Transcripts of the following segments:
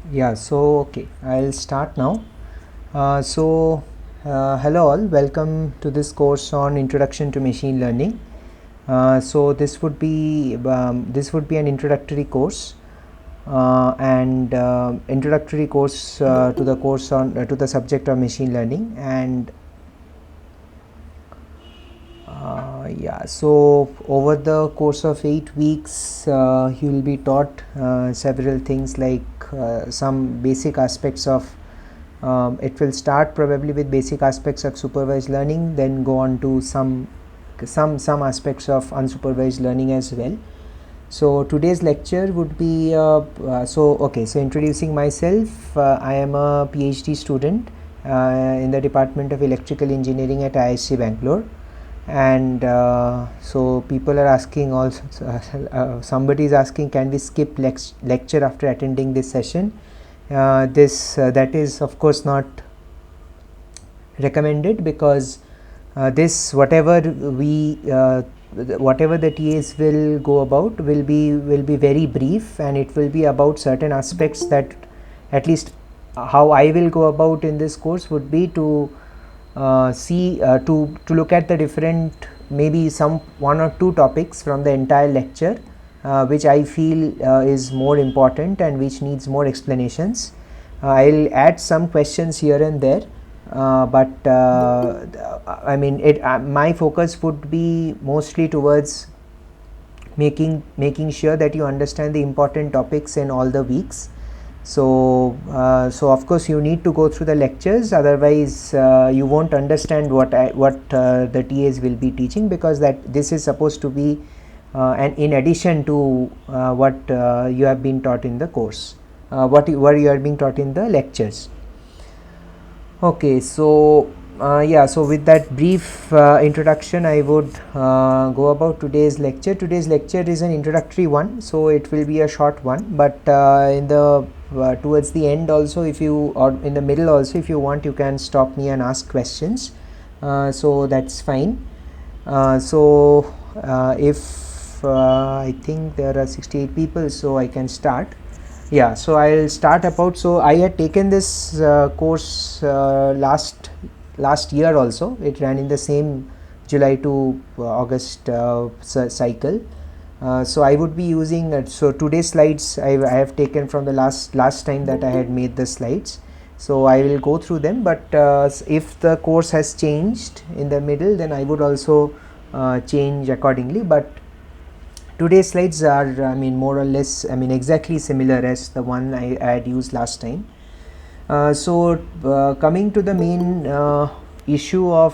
Yeah, so okay, I'll start now. Hello all, welcome to this course on Introduction to Machine Learning. So this would be an introductory course, and introductory course to the course on to the subject of machine learning. And yeah, so over the course of 8 weeks you will be taught several things, like some basic aspects of it will start probably with basic aspects of supervised learning, then go on to some aspects of unsupervised learning as well. So today's lecture would be so introducing myself. I am a PhD student in the Department of Electrical Engineering at IISc Bangalore. And so people are asking also, somebody is asking, can we skip lecture after attending this session? That is of course not recommended, because this whatever the TAs will go about will be very brief, and it will be about certain aspects that, at least how I will go about in this course, would be to to look at the different, maybe some one or two topics from the entire lecture which I feel is more important and which needs more explanations. I'll add some questions here and there, but I mean my focus would be mostly towards making sure that you understand the important topics in all the weeks. So of course you need to go through the lectures, otherwise you won't understand what the TAs will be teaching, because this is supposed to be and in addition to what you have been taught in the course, what you are being taught in the lectures. Okay, so so with that brief introduction, I would go about today's lecture. Today's lecture is an introductory one, so it will be a short one, but in the towards the end also, if you, or in the middle also, if you want, you can stop me and ask questions, so that's fine. If I think there are 68 people, so I can start. Yeah, so I'll start about, so I had taken this course last year also. It ran in the same July to August cycle. So I would be using so today's slides I have taken from the last time that I had made the slides. So I will go through them, but if the course has changed in the middle, then I would also change accordingly. But today's slides are, I mean, more or less, I mean, exactly similar as the one I had used last time. Coming to the main issue of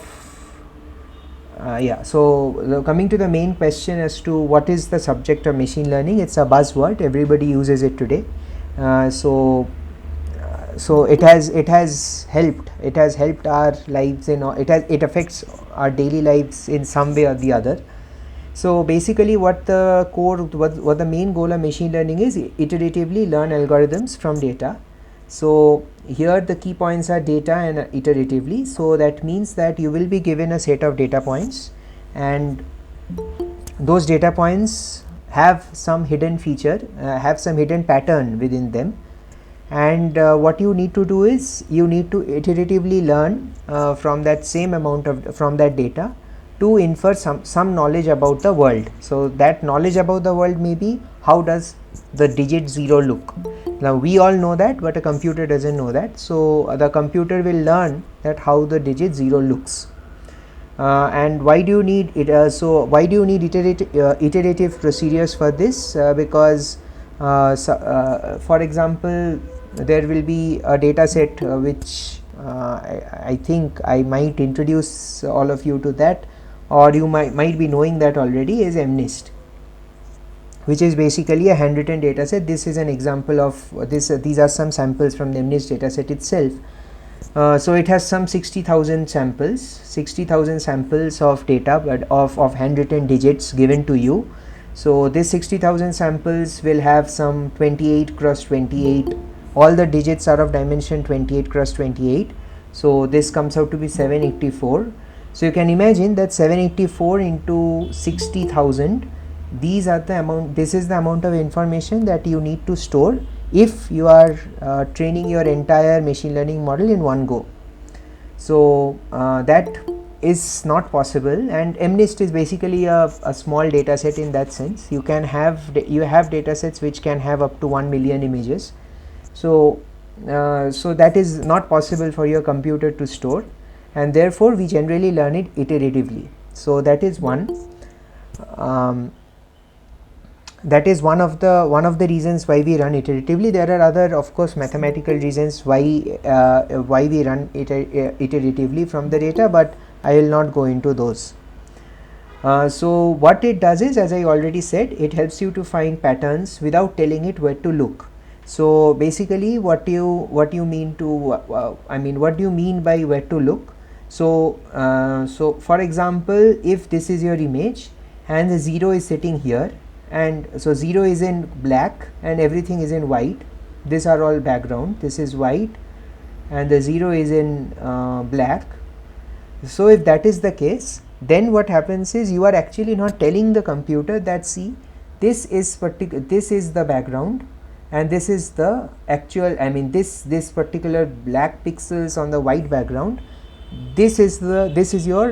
coming to the main question as to what is the subject of machine learning. It's a buzzword, everybody uses it today. So it has helped our lives, it affects our daily lives in some way or the other. So basically what the main goal of machine learning is, iteratively learn algorithms from data. So here the key points are data and iteratively. So that means that you will be given a set of data points, and those data points have some hidden feature, have some hidden pattern within them, and what you need to do is you need to iteratively learn from that same amount of from that data to infer some knowledge about the world. So that knowledge about the world may be, how does the digit 0 look? Now we all know that, but a computer doesn't know that. So the computer will learn that how the digit 0 looks. And why do you need it? Why do you need iterative procedures for this? Because for example, there will be a data set which I think I might introduce all of you to that, or you might be knowing that already, is MNIST, which is basically a handwritten data set. This is an example of this. These are some samples from the MNIST data set itself. So it has some 60,000 samples of data, but of handwritten digits given to you. So this 60,000 samples will have some 28 cross 28. All the digits are of dimension 28 cross 28. So this comes out to be 784. So you can imagine that 784 into 60,000. These are the amount. This is the amount of information that you need to store if you are training your entire machine learning model in one go. So that is not possible, and MNIST is basically a small data set in that sense. You have data sets which can have up to 1 million images. So that is not possible for your computer to store, and therefore we generally learn it iteratively. So that is one. That is one of the reasons why we run iteratively. There are other, of course, mathematical reasons why we run iteratively from the data, but I will not go into those. So what it does is, as I already said, it helps you to find patterns without telling it where to look. So basically, what do you mean what do you mean by where to look? So for example, if this is your image and the 0 is sitting here, and so 0 is in black and everything is in white, these are all background, this is white and the 0 is in black. So if that is the case, then what happens is you are actually not telling the computer that, see, this is the background and this is the actual, this particular black pixels on the white background, this is your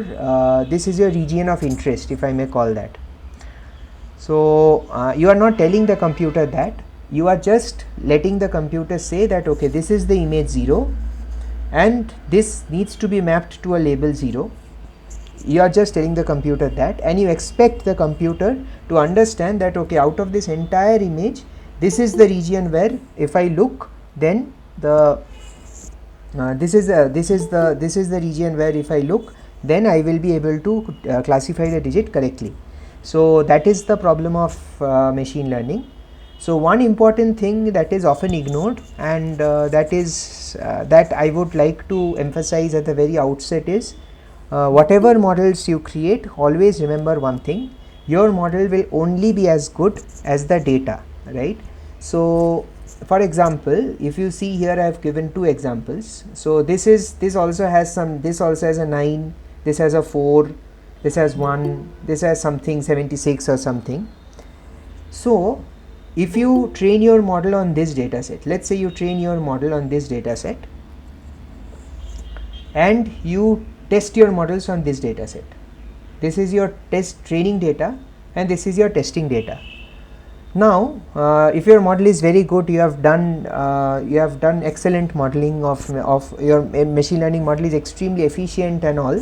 region of interest, if I may call that. So you are not telling the computer that, you are just letting the computer say that, okay, this is the image 0 and this needs to be mapped to a label 0. You are just telling the computer that, and you expect the computer to understand that, okay, out of this entire image, this is the region where if I look, then this is the region where if I look, then I will be able to classify the digit correctly. So that is the problem of machine learning. So one important thing that is often ignored, and that I would like to emphasize at the very outset is, whatever models you create, always remember one thing: your model will only be as good as the data, right? So for example, if you see here, I have given two examples. So this also has a 9, this has a 4, this has 1, this has something 76 or something. So if you train your model on this data set, let's say you train your model on this data set and you test your models on this data set. This is your test training data and this is your testing data. Now if your model is very good, you have done excellent modeling of your machine learning model is extremely efficient and all.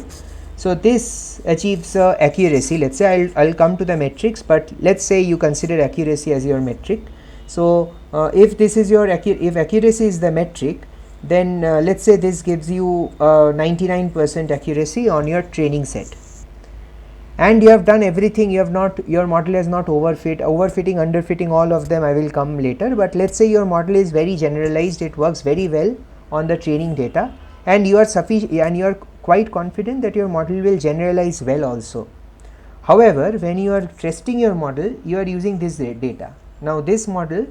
So this achieves accuracy. Let's say I'll come to the metrics, but let's say you consider accuracy as your metric. So if this is your if accuracy is the metric, then let's say this gives you 99% accuracy on your training set, and you have done everything. Your model has not overfitting, underfitting, all of them I will come later, but let's say your model is very generalized, it works very well on the training data, and you are quite confident that your model will generalize well also. However, when you are testing your model, you are using this data. Now this model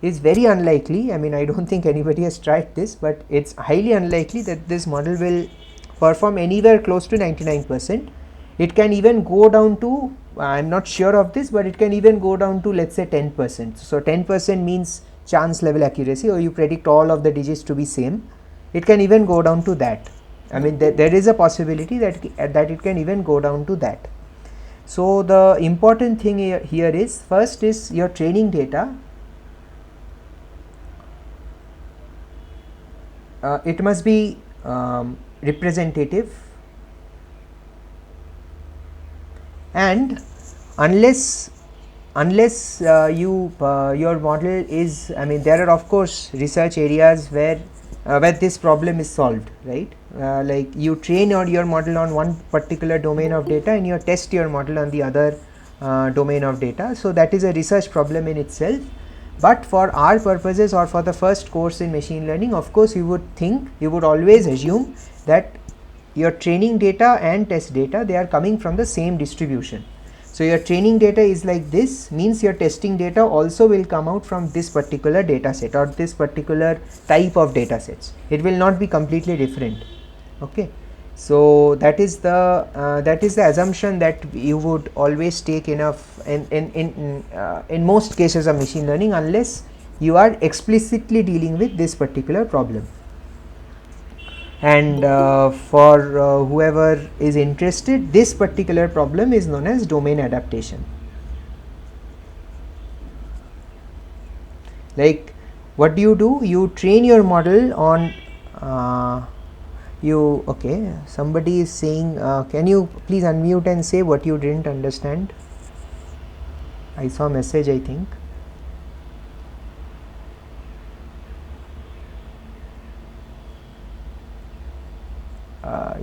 is very unlikely, I don't think anybody has tried this, but it's highly unlikely that this model will perform anywhere close to 99%. It can even go down to, I'm not sure of this, but it can even go down to, let's say, 10%. So 10% means chance level accuracy, or you predict all of the digits to be same. It can even go down to that. There is a possibility that it can even go down to that. So the important thing here is, first is your training data. It must be representative, and unless your model is, there are of course research areas where where this problem is solved, right? Like you train your model on one particular domain of data and you test your model on the other domain of data. So that is a research problem in itself. But for our purposes, or for the first course in machine learning, of course you would always assume that your training data and test data, they are coming from the same distribution. So your training data is like this, means your testing data also will come out from this particular data set or this particular type of data sets. It will not be completely different. Okay. So that is the assumption that you would always take enough in most cases of machine learning, unless you are explicitly dealing with this particular problem. And for whoever is interested, this particular problem is known as domain adaptation. Like, what do? You train your model on okay, somebody is saying, can you please unmute and say what you didn't understand? I saw a message, I think.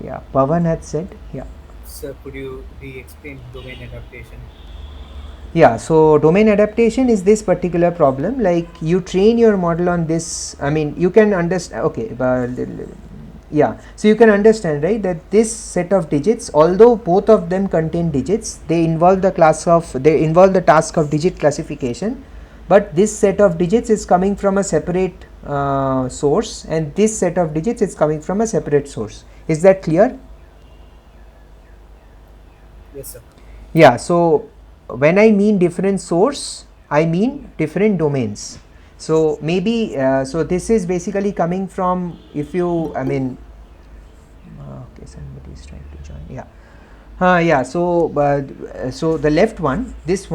Yeah, Pavan had said, yeah. Sir, could you re-explain domain adaptation? Yeah, so domain adaptation is this particular problem. Like you train your model on this, I mean, you can understand, okay, but yeah, so you can understand, right, that this set of digits, although both of them contain digits, they involve the task of digit classification, but this set of digits is coming from a separate source, and this set of digits is coming from a separate source. Is that clear? Yes, sir. Yeah, so when I mean different source, I mean different domains. So maybe so this is basically coming from, if you, I mean, okay, somebody is trying to join. Yeah, yeah. So so the left one, this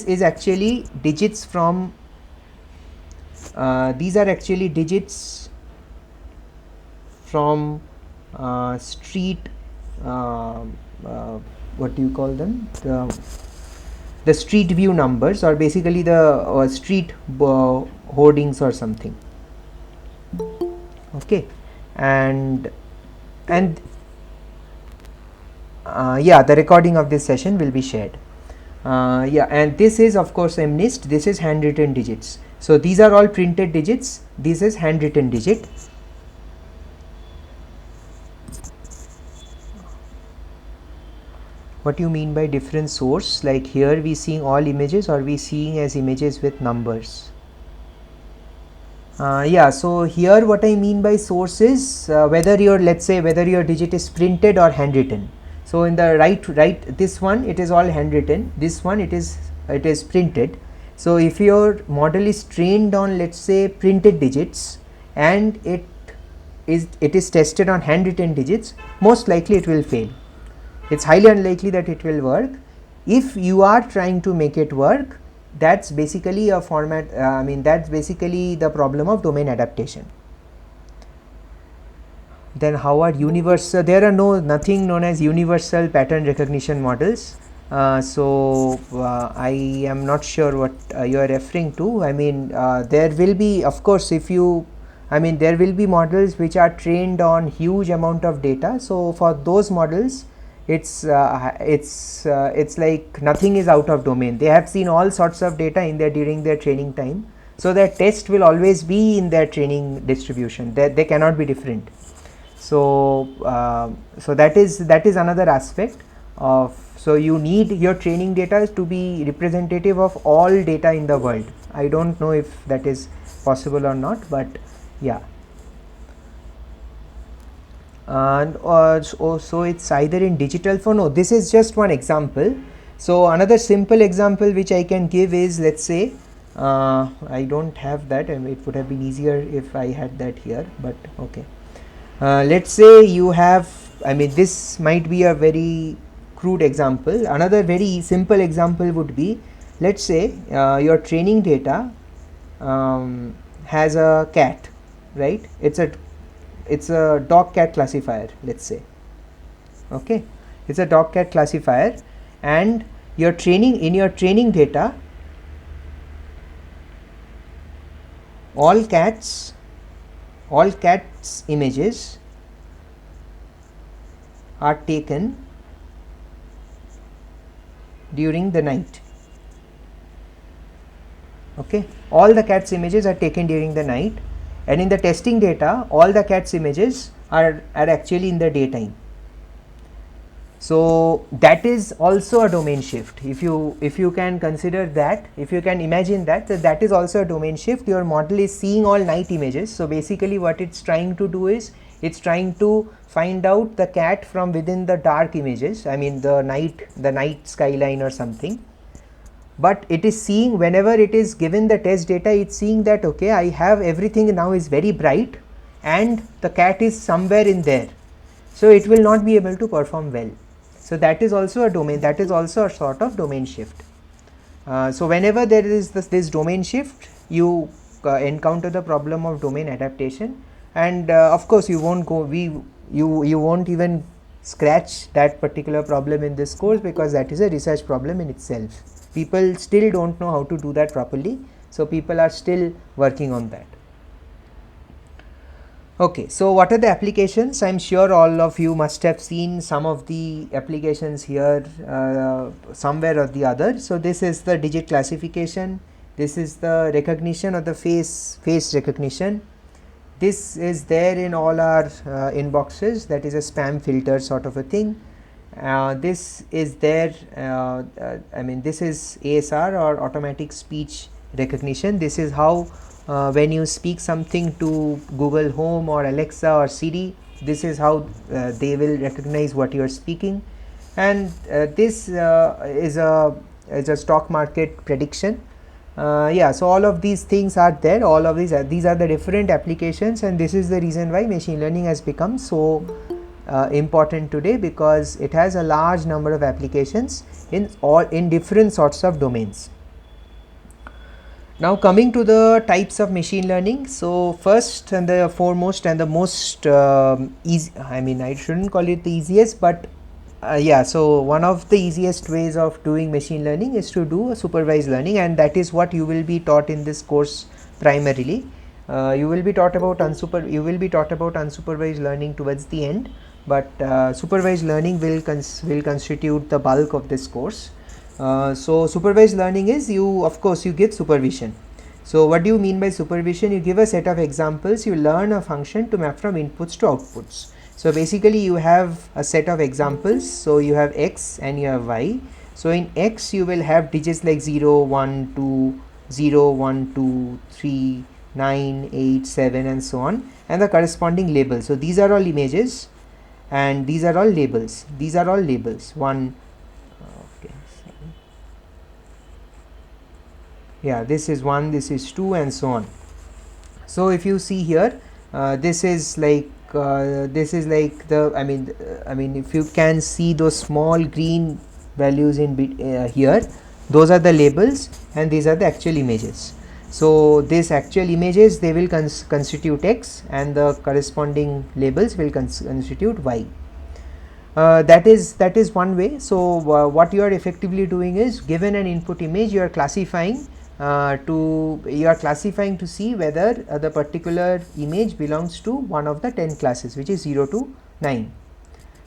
is actually digits from. These are actually digits from street. What do you call them? The street view numbers, or basically the street hoardings or something. Okay, and yeah, the recording of this session will be shared. Yeah, and this is of course MNIST. This is handwritten digits. So these are all printed digits. This is handwritten digit. What do you mean by different source? Like here we seeing all images, or we seeing as images with numbers? Yeah, so here what I mean by source is whether your, let's say, whether your digit is printed or handwritten. So in the right this one, it is all handwritten, this one it is printed. So if your model is trained on, let's say, printed digits, and it is tested on handwritten digits, most likely it will fail. It's highly unlikely that it will work. If you are trying to make it work, that's basically a format, I mean, that's basically the problem of domain adaptation. Then how are universal? There are nothing known as universal pattern recognition models. So I am not sure what you are referring to. I mean, there will be, of course, if you, I mean, there will be models which are trained on huge amount of data. So for those models, it's like nothing is out of domain. They have seen all sorts of data in during their training time. So their test will always be in their training distribution. They cannot be different. So so that is another aspect of, so you need your training data to be representative of all data in the world. I don't know if that is possible or not, but yeah. And so it's either in digital form. No, this is just one example. So another simple example which I can give is, let's say, I don't have that, and it would have been easier if I had that here, but okay. Let's say you have, I mean, this might be a very crude example. Another very simple example would be, let's say your training data has a cat, right? It's a dog cat classifier, let's say. Okay, it's a dog cat classifier, and your training data, all cats all cats images are taken during the night. Okay, all the cats images are taken during the night, and in the testing data all the cats images are actually in the daytime. So that is also a domain shift. If you can consider that, if you can imagine that, that is also a domain shift. Your model is seeing all night images. So basically what it's trying to do is it's trying to find out the cat from within the dark images, I mean the night skyline or something. But it is seeing, whenever it is given the test data, it's seeing that okay, I have everything now is very bright and the cat is somewhere in there, so it will not be able to perform well. So that is also a domain, that is also a sort of domain shift. So whenever there is this domain shift, you encounter the problem of domain adaptation, and of course you won't go, you won't even scratch that particular problem in this course, because that is a research problem in itself. People still don't know how to do that properly, so people are still working on that. Okay, so what are the applications? I am sure all of you must have seen some of the applications here somewhere or the other. So this is the digit classification, this is the recognition of the face recognition. This is there in all our inboxes, that is a spam filter sort of a thing. This is there, I mean this is ASR, or automatic speech recognition. This is how when you speak something to Google Home or Alexa or Siri, this is how they will recognize what you are speaking. And this is a stock market prediction. Yeah, so all of these things are there, all of these are the different applications, and this is the reason why machine learning has become so important today, because it has a large number of applications in different sorts of domains. Now coming to the types of machine learning, so first and the foremost and the most easy, I mean I shouldn't call it the easiest, but yeah, so one of the easiest ways of doing machine learning is to do a supervised learning, and that is what you will be taught in this course primarily. You will be taught about unsupervised learning towards the end, but supervised learning will constitute the bulk of this course. So supervised learning is, of course you give supervision. So what do you mean by supervision? You give a set of examples, you learn a function to map from inputs to outputs. So basically you have a set of examples, so you have x and you have y. So in x you will have digits like 0, 1, 2, 0, 1, 2, 3, 9, 8, 7 and so on, and the corresponding labels. So these are all images and these are all labels, one, okay, yeah, this is 1, this is 2 and so on. So if you see here, this is like the, I mean if you can see those small green values in here, those are the labels and these are the actual images. So these actual images, they will constitute x and the corresponding labels will constitute y. That is one way. So what you are effectively doing is, given an input image, you are classifying to see whether the particular image belongs to one of the 10 classes, which is 0 to 9.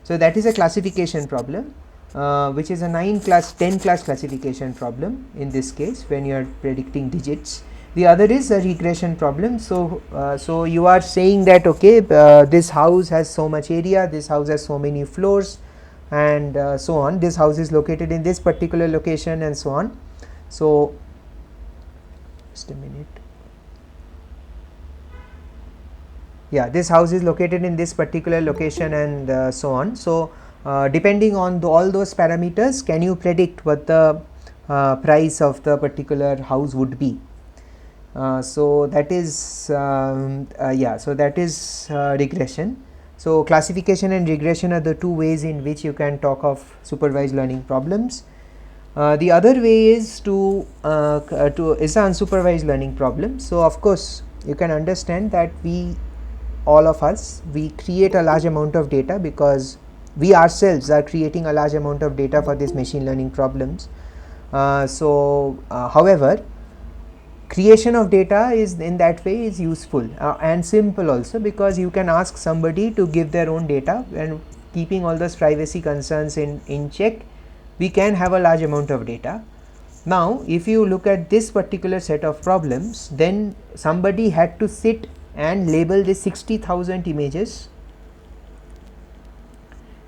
So that is a classification problem, which is a 10 class classification problem in this case when you are predicting digits. The other is a regression problem. So so you are saying that okay, this house has so much area, this house has so many floors and so on, this house is located in this particular location and so on. So just a minute, yeah, this house is located in this particular location and so on. So depending on all those parameters, can you predict what the price of the particular house would be? So that is yeah, so that is regression. So classification and regression are the two ways in which you can talk of supervised learning problems. The other way is is an unsupervised learning problem. So of course you can understand that all of us create a large amount of data, because we ourselves are creating a large amount of data for these machine learning problems. However, creation of data is in that way is useful and simple also, because you can ask somebody to give their own data, and keeping all those privacy concerns in check, we can have a large amount of data. Now if you look at this particular set of problems, then somebody had to sit and label the 60,000 images,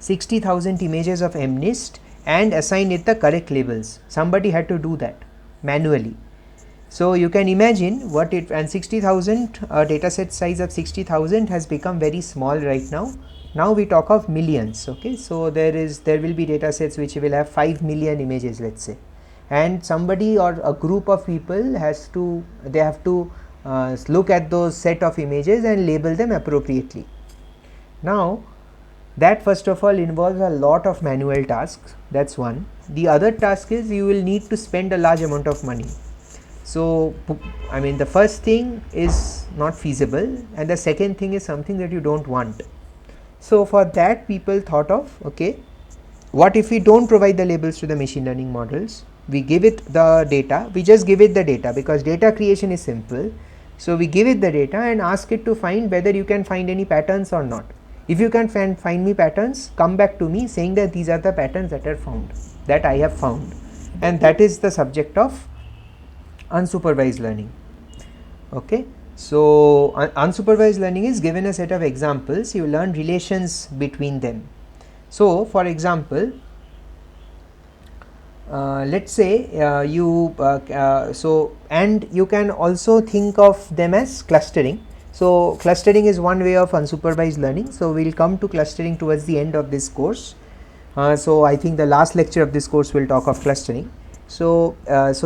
60,000 images of MNIST, and assign it the correct labels. Somebody had to do that manually. So you can imagine what it, and 60,000 data set size of 60,000 has become very small right now. Now we talk of millions. Okay, so there will be data sets which will have 5 million images, let's say, and somebody or a group of people have to look at those set of images and label them appropriately. Now that first of all involves a lot of manual tasks. That's one. The other task is you will need to spend a large amount of money. So I mean, the first thing is not feasible, and the second thing is something that you don't want. So for that, people thought of, okay, what if we don't provide the labels to the machine learning models, we give it the data, we just give it the data, because data creation is simple. So we give it the data and ask it to find whether you can find any patterns or not. If you can find me patterns, come back to me saying that these are the patterns that are found, that I have found. And that is the subject of unsupervised learning. Okay, so unsupervised learning is given a set of examples, you learn relations between them. So for example, let's say and you can also think of them as clustering. So clustering is one way of unsupervised learning. So we will come to clustering towards the end of this course. So I think the last lecture of this course will talk of clustering. So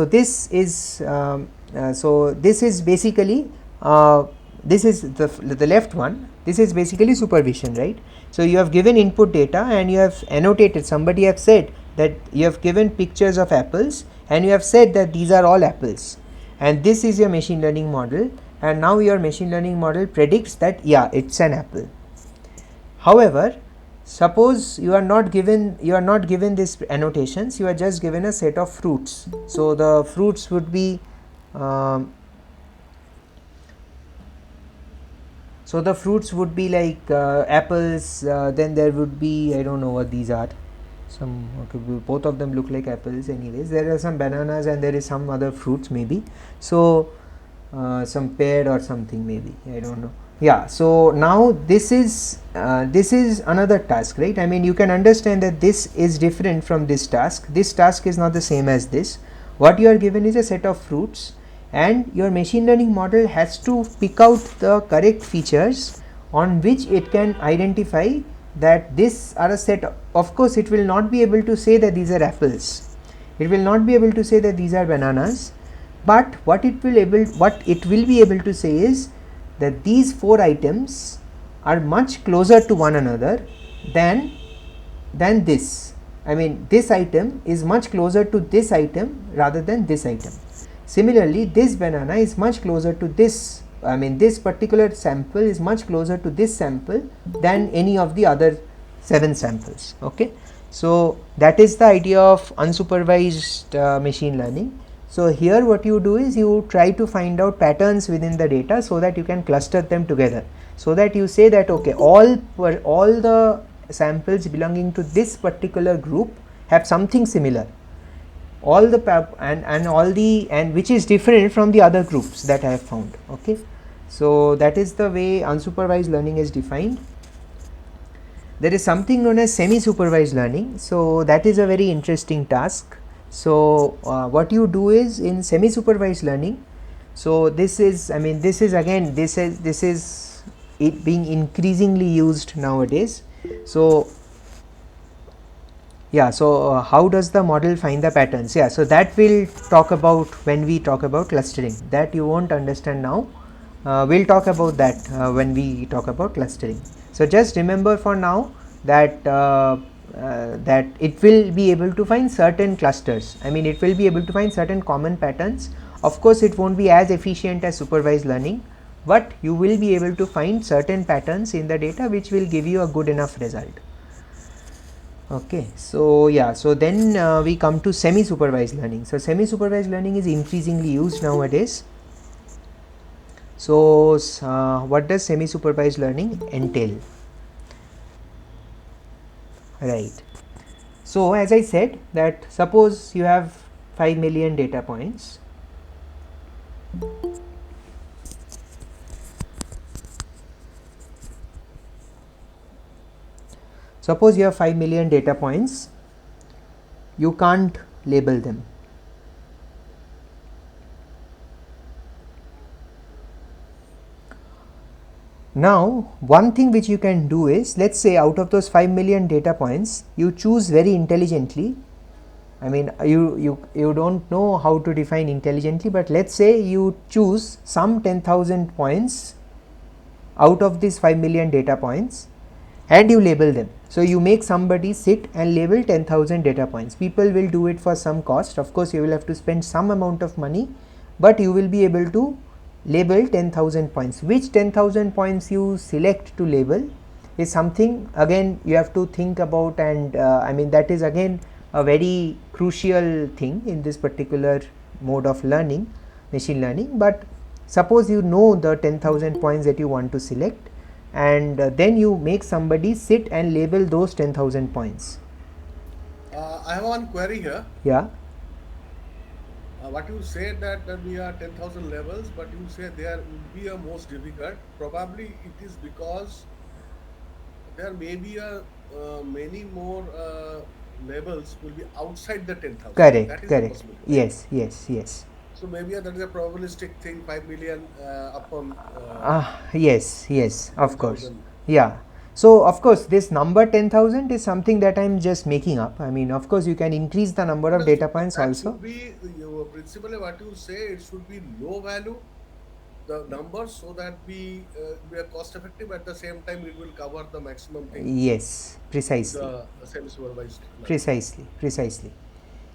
this is basically this is the left one. This is basically supervision, right? So you have given input data and you have annotated. Somebody have said that you have given pictures of apples and you have said that these are all apples, and this is your machine learning model, and now your machine learning model predicts that yeah, it's an apple. However, suppose you are not given this annotations, you are just given a set of fruits. So the fruits would be like apples, then there would be, I don't know what these are, some, okay, both of them look like apples anyways. There are some bananas and there is some other fruits maybe. So some pear or something maybe, I don't know. Yeah, so now this is another task, right? I mean, you can understand that this is different from this task. This task is not the same as this. What you are given is a set of fruits, and your machine learning model has to pick out the correct features on which it can identify that these are a set. Of course, it will not be able to say that these are apples. It will not be able to say that these are bananas. But what it will be able to say is that these 4 items are much closer to one another than this. I mean, this item is much closer to this item rather than this item. Similarly, this banana is much closer to this. I mean, this particular sample is much closer to this sample than any of the other 7 samples. Okay, so that is the idea of unsupervised machine learning. So here what you do is you try to find out patterns within the data so that you can cluster them together, so that you say that okay, all the samples belonging to this particular group have something similar, all the and which is different from the other groups that I have found. Okay, so that is the way unsupervised learning is defined. There is something known as semi-supervised learning. So that is a very interesting task. So what you do is in semi-supervised learning, so this is it being increasingly used nowadays. So yeah, so how does the model find the patterns? Yeah, so that we'll talk about when we talk about clustering. That you won't understand now. We'll talk about that when we talk about clustering. So just remember for now that that it will be able to find certain clusters. I mean, it will be able to find certain common patterns. Of course, it won't be as efficient as supervised learning, but you will be able to find certain patterns in the data which will give you a good enough result. Okay, so yeah, so then we come to semi-supervised learning. So semi-supervised learning is increasingly used nowadays. So what does semi-supervised learning entail? Right. So as I said that suppose you have 5 million data points. Suppose you have 5 million data points, you can't label them. Now one thing which you can do is, let's say out of those 5 million data points you choose very intelligently. I mean you don't know how to define intelligently, but let's say you choose some 10,000 points out of these 5 million data points and you label them. So you make somebody sit and label 10,000 data points. People will do it for some cost. Of course you will have to spend some amount of money, but you will be able to label 10,000 points. Which 10,000 points you select to label is something again you have to think about, and I mean that is again a very crucial thing in this particular mode of learning, machine learning. But suppose you know the 10,000 points that you want to select, and then you make somebody sit and label those 10,000 points. I have one query here. Yeah. What you say that we are 10,000 levels, but you say there would be a most difficult. Probably it is because there may be many more levels will be outside the 10,000. Correct. That is Correct. a possibility. Yes. Yes. Yes. So maybe that is a probabilistic thing. 5 million upon. Yes. Yes. Of course. 10,000. Yeah. So of course this number 10,000 is something that I am just making up. I mean of course you can increase the number of data points That also. should be principally what you say. It should be low value, the numbers, so that we are cost effective. At the same time, it will cover the maximum thing. Yes. Precisely. The semi-supervised. Precisely. Precisely.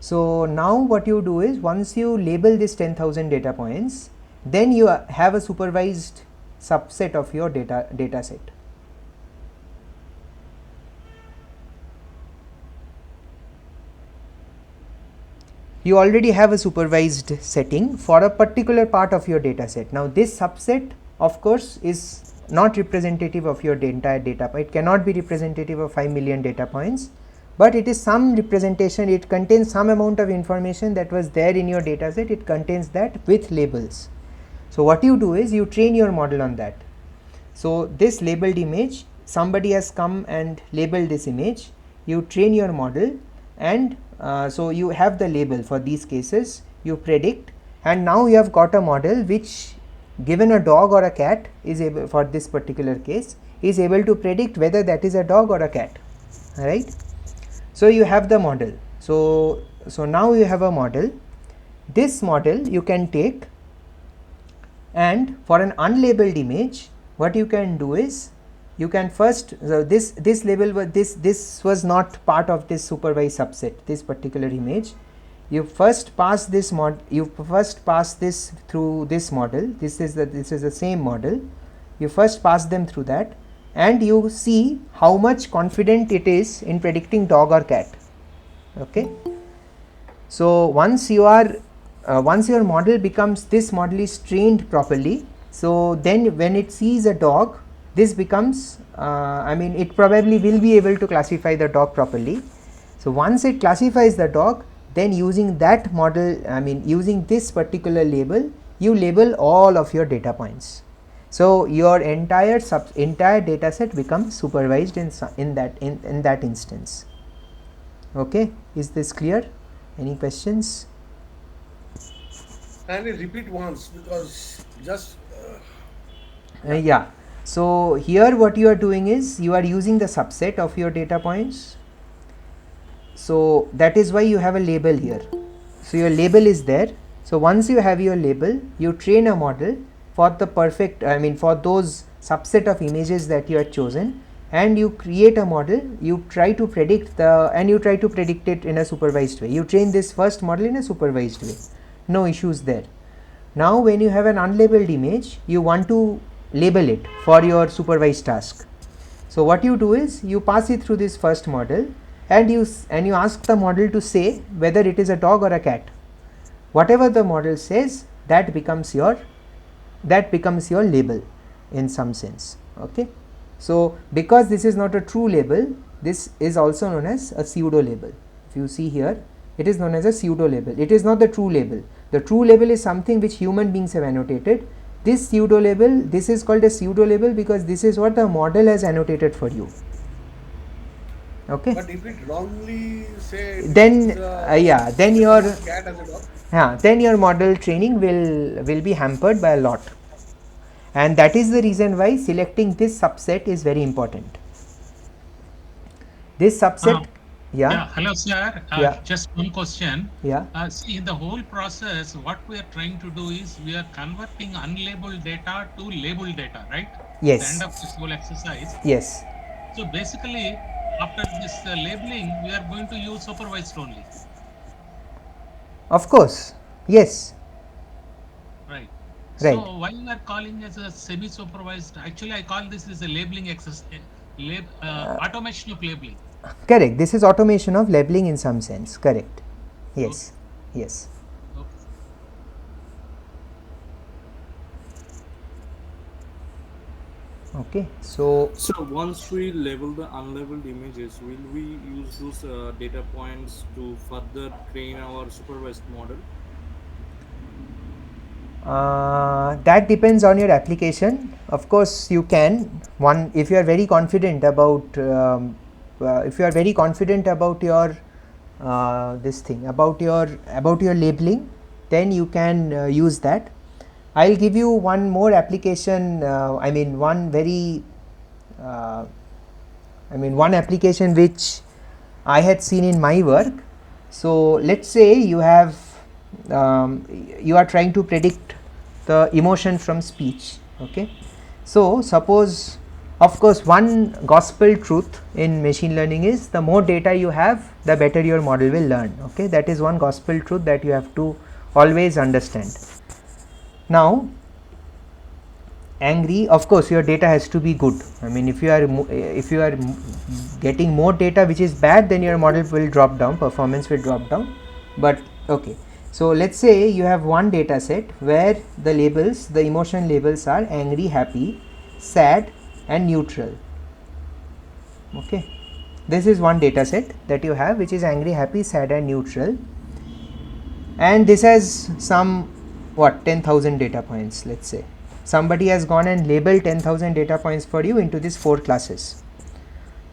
So now what you do is, once you label this 10,000 data points, then you have a supervised subset of your data set. You already have a supervised setting for a particular part of your data set. Now this subset of course is not representative of your entire data. It cannot be representative of 5 million data points, but it is some representation. It contains some amount of information that was there in your data set. It contains that with labels. So what you do is you train your model on that. So this labeled image, somebody has come and labeled this image, you train your model, and so you have the label for these cases, you predict, and now you have got a model which, given a dog or a cat, is able, for this particular case, is able to predict whether that is a dog or a cat. Alright. So you have the model. So now you have a model. This model you can take, and for an unlabeled image, what you can do is, you can first, so this label was this was not part of this supervised subset, this particular image. You first pass this through this model. This is the same model. You first pass them through that, and you see how much confident it is in predicting dog or cat. Okay. So once you are once your model becomes, this model is trained properly, so then when it sees a dog, this becomes I mean it probably will be able to classify the dog properly. So once it classifies the dog, then using that model, I mean using this particular label, you label all of your data points. So your entire data set becomes supervised in that instance. Okay, is this clear? Any questions? And repeat once, because just Yeah. So here what you are doing is, you are using the subset of your data points. So that is why you have a label here. So your label is there. So once you have your label, you train a model for the perfect, I mean for those subset of images that you have chosen, and you create a model. You try to predict it in a supervised way. You train this first model in a supervised way. No issues there. Now when you have an unlabeled image, you want to label it for your supervised task. So what you do is, you pass it through this first model, and you ask the model to say whether it is a dog or a cat. Whatever the model says, that becomes your that becomes your label in some sense. Okay. So because this is not a true label, this is also known as a pseudo label. If you see here, it is known as a pseudo label. It is not the true label. The true label is something which human beings have annotated. This pseudo label, this is called a pseudo label because this is what the model has annotated for you. Okay. But if it wrongly say, Then then your cat as a dog. then your model training will be hampered by a lot, and that is the reason why selecting this subset is very important. This subset, yeah, hello sir. Yeah. Just one question. Yeah. See, in the whole process, what we are trying to do is we are converting unlabeled data to labeled data, right? Yes. At the end of this whole exercise. Yes. So basically, after this labeling, we are going to use supervised only. Of course. Yes. Right. Right. So why you are calling as a semi-supervised? Actually, I call this as a labeling exercise, automation of labeling. Correct. This is automation of labeling in some sense. Correct. Yes. Okay. Yes. Okay. Okay. So once we label the unlabeled images, will we use those data points to further train our supervised model? that depends on your application. Of course, you can. One, if you are very confident about if you are very confident about your this thing about your labeling, then you can use that. I'll give you one more application. I mean one very one application which I had seen in my work. So let's say you have you are trying to predict the emotion from speech. Okay. So suppose, of course, one gospel truth in machine learning is the more data you have, the better your model will learn. Okay, that is one gospel truth that you have to always understand. Now, angry, of course, your data has to be good. I mean, if you are getting more data which is bad, then your model will drop down, performance will drop down. But okay, so let's say you have one data set where the labels, the emotion labels are angry, happy, sad and neutral. Okay, this is one data set that you have which is angry, happy, sad and neutral, and this has some 10,000 data points. Let's say somebody has gone and labeled 10,000 data points for you into these 4 classes.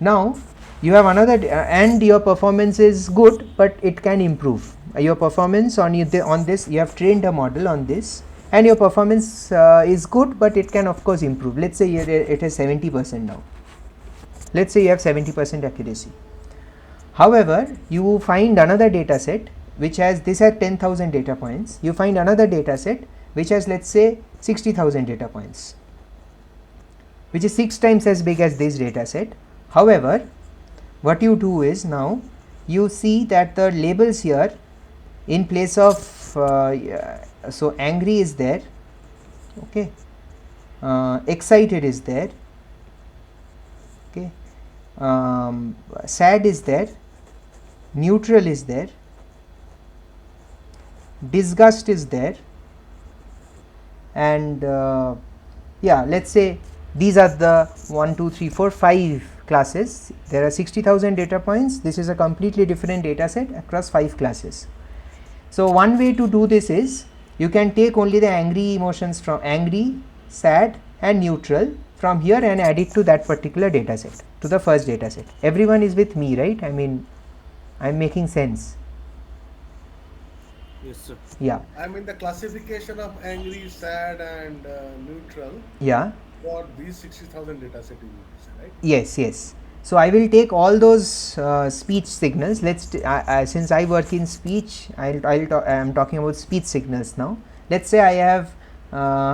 Now you have another and your performance is good, but it can improve. Your performance on this, you have trained a model on this and your performance is good, but it can of course improve. Let's say it is 70% now. Let's say you have 70% accuracy. However, you find another data set which has, this has 10,000 data points. You find another data set which has, let's say, 60,000 data points, which is 6 times as big as this data set. However, what you do is, now you see that the labels here, in place of so angry is there, okay, excited is there, okay, sad is there, neutral is there, disgust is there, and yeah, let's say these are the 1, 2, 3, 4, 5 classes. There are 60,000 data points. This is a completely different data set across 5 classes. So one way to do this is, you can take only the angry emotions from angry, sad and neutral from here and add it to that particular data set, to the first data set. Everyone is with me, right? I mean, I'm making sense. Yes, sir. I mean the classification of angry, sad and neutral. Yeah. For these 60,000 data set you use, right? Yes, yes. So I will take all those speech signals. Let's since I work in speech, I'm talking about speech signals now. Let's say I have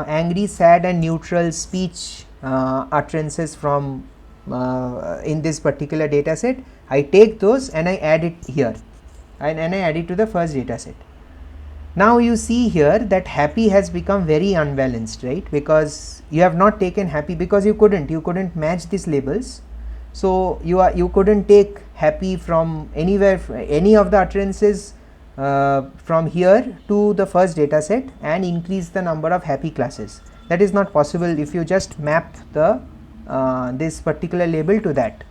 angry, sad and neutral speech utterances from in this particular data set. I take those and I add it here, and I add it to the first data set. Now you see here that happy has become very unbalanced, right? Because you have not taken happy, because you couldn't match these labels. So you couldn't take happy from anywhere, any of the utterances from here to the first data set and increase the number of happy classes. That is not possible if you just map the this particular label to that.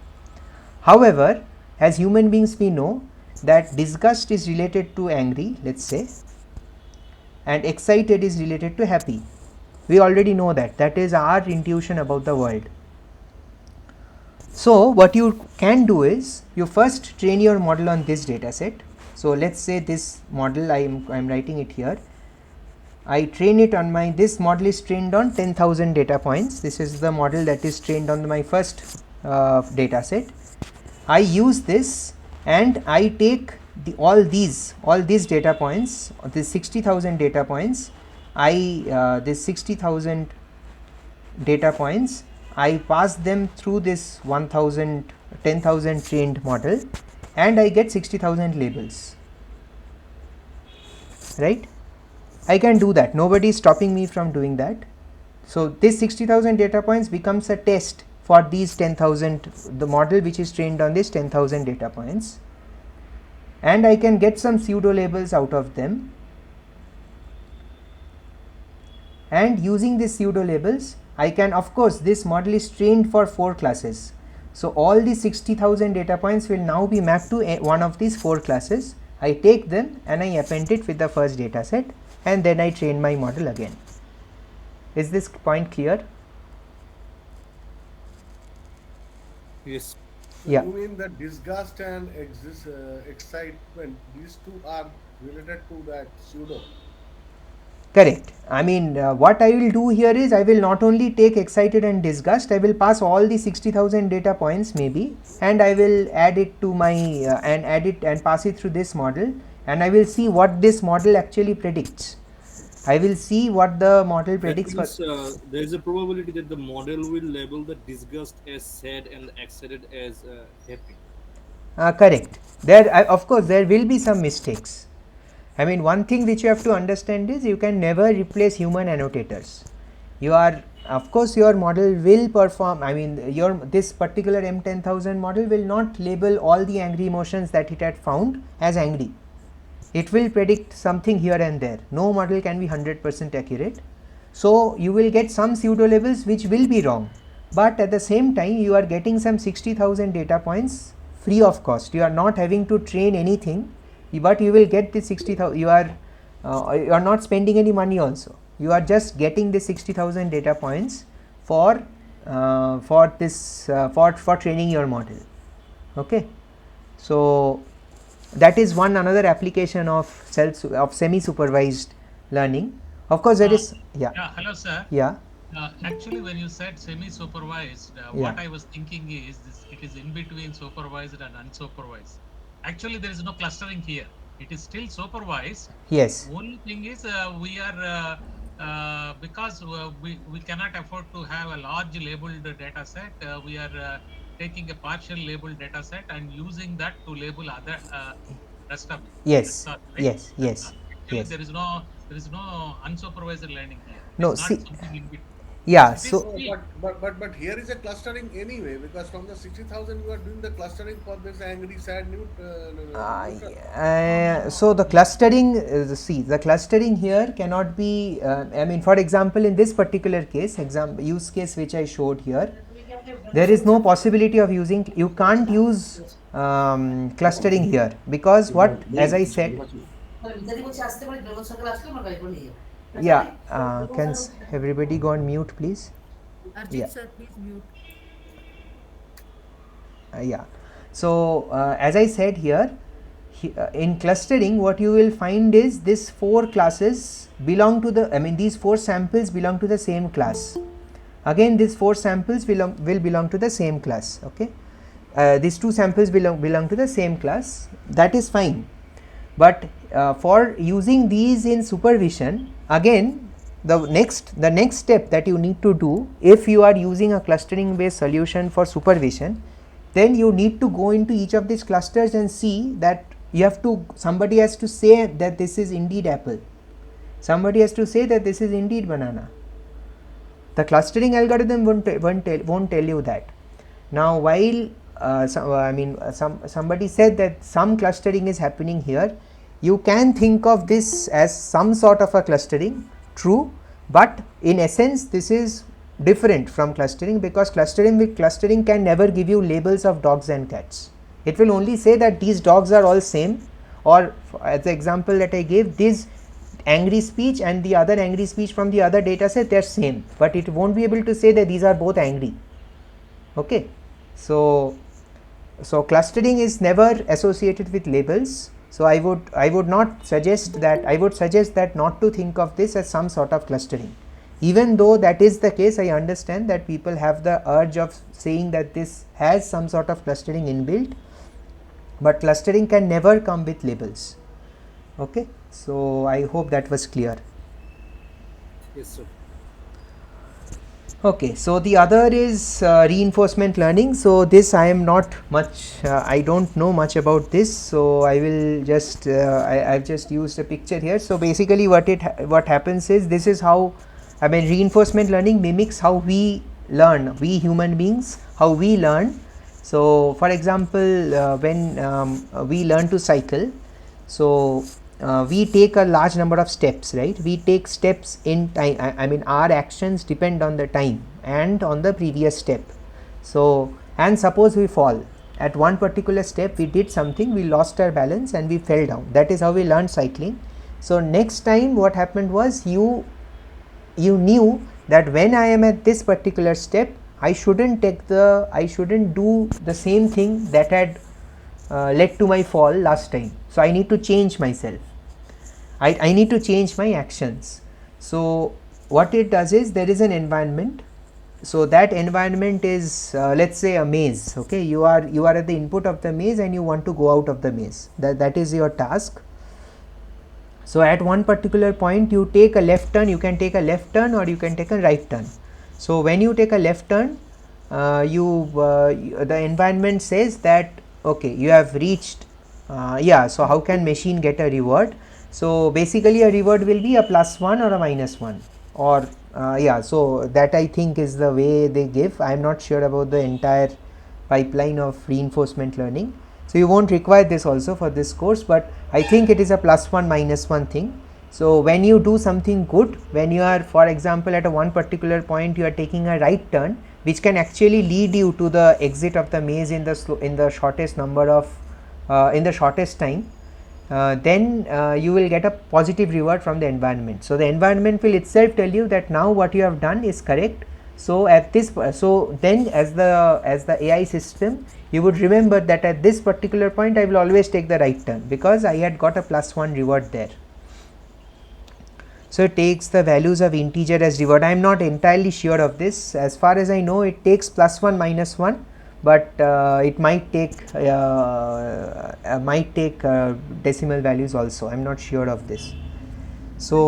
However, as human beings we know that disgust is related to angry, let's say, and excited is related to happy. We already know that. That is our intuition about the world. So what you can do is you first train your model on this data set. So let's say this model, I am writing it here. I train it on my, this model is trained on 10,000 data points. This is the model that is trained on my first data set. I use this and I take all these data points, this 60,000 data points, this 60,000 data points, I pass them through this 10,000 trained model and I get 60,000 labels, right? I can do that, nobody is stopping me from doing that. So this 60,000 data points becomes a test for these 10,000, the model which is trained on this 10,000 data points, and I can get some pseudo labels out of them, and using these pseudo labels I can, of course this model is trained for 4 classes. So all the 60,000 data points will now be mapped to one of these 4 classes. I take them and I append it with the first data set and then I train my model again. Is this point clear? Yes. So Yeah. you mean that disgust and excitement, these two are related to that pseudo? Correct. I mean what I will do here is I will not only take excited and disgust, I will pass all the 60,000 data points maybe and I will add it to my and add it and pass it through this model, and I will see what this model actually predicts. I will see what the model predicts. That means, there is a probability that the model will label the disgust as sad and the excited as happy. Correct. There, of course, there will be some mistakes. I mean, one thing which you have to understand is you can never replace human annotators. You are, of course, your model will perform. I mean, this particular M10,000 model will not label all the angry emotions that it had found as angry. It will predict something here and there. No model can be 100% accurate. So you will get some pseudo labels which will be wrong, but at the same time you are getting some 60,000 data points free of cost. You are not having to train anything, but you will get the 60,000. You are not spending any money also. You are just getting the 60,000 data points for training your model. Okay, so that is one another application of semi-supervised learning. Of course, there is Yeah, hello sir. yeah. Actually, when you said semi-supervised, what I was thinking is this: it is in between supervised and unsupervised. Actually, there is no clustering here. It is still supervised. Yes. Only thing is we are because we cannot afford to have a large labeled data set. We are taking a partial labeled data set and using that to label other rest of it. Yes. That's all, right? Yes. Yes. Actually, Yes. there is no unsupervised learning here. No, It's see- not something in between. Yeah. It is So free. But here is a clustering anyway, because from the 60,000 you are doing the clustering for this angry, sad, neutral. so the clustering, see, the clustering here cannot be. I mean, for example, in this particular case, use case which I showed here, there is no possibility of using. You can't use clustering here because what, as I said. Yeah, can everybody go on mute, please? Arjit Yeah. sir, please mute. Yeah. So as I said here, in clustering, what you will find is this 4 classes belong to the. I mean, these 4 samples belong to the same class. Again, these 4 samples will belong to the same class. Okay. These 2 samples belong to the same class. That is fine. But for using these in supervision, again the next step that you need to do, if you are using a clustering based solution for supervision, then you need to go into each of these clusters and see that somebody has to say that this is indeed apple, somebody has to say that this is indeed banana. The clustering algorithm won't tell you that. Now, while somebody said that some clustering is happening here, you can think of this as some sort of a clustering, true, but in essence this is different from clustering, because clustering can never give you labels of dogs and cats. It will only say that these dogs are all same, or as the example that I gave, this angry speech and the other angry speech from the other data set, they are same, but it won't be able to say that these are both angry. Okay, so clustering is never associated with labels. So I would not suggest that, I would suggest that not to think of this as some sort of clustering. Even though that is the case, I understand that people have the urge of saying that this has some sort of clustering inbuilt, but clustering can never come with labels. Okay, so I hope that was clear. Yes, sir. Okay, so the other is reinforcement learning. So this I am not much, I don't know much about this, so I will just I've just used a picture here. So basically what happens is, this is how, I mean, reinforcement learning mimics how we learn, we human beings, how we learn. So for example, when we learn to cycle, so we take a large number of steps, right? We take steps in time. I mean, our actions depend on the time and on the previous step. So, and suppose we fall at one particular step, we did something, we lost our balance and we fell down. That is how we learned cycling. So next time what happened was, you knew that when I am at this particular step, I shouldn't do the same thing that had led to my fall last time. So I need to change myself. I need to change my actions. So what it does is, there is an environment. So that environment is let's say a maze. Okay, you are at the input of the maze and you want to go out of the maze. That is your task. So at one particular point you take a left turn, you can take a left turn or you can take a right turn. So when you take a left turn, the environment says that okay, you have reached, so how can machine get a reward? So basically a reward will be a +1 or a -1, or so that I think is the way they give. I am not sure about the entire pipeline of reinforcement learning. So you won't require this also for this course, but I think it is a +1 -1 thing. So when you do something good, when you are, for example, at a one particular point you are taking a right turn, which can actually lead you to the exit of the maze in the shortest number of in the shortest time, then you will get a positive reward from the environment. So the environment will itself tell you that now what you have done is correct. So at this, so then as the AI system, you would remember that at this particular point I will always take the right turn, because I had got a +1 reward there. So it takes the values of integer as reward. I am not entirely sure of this. As far as I know, it takes +1 -1, but it might take decimal values also. I am not sure of this. So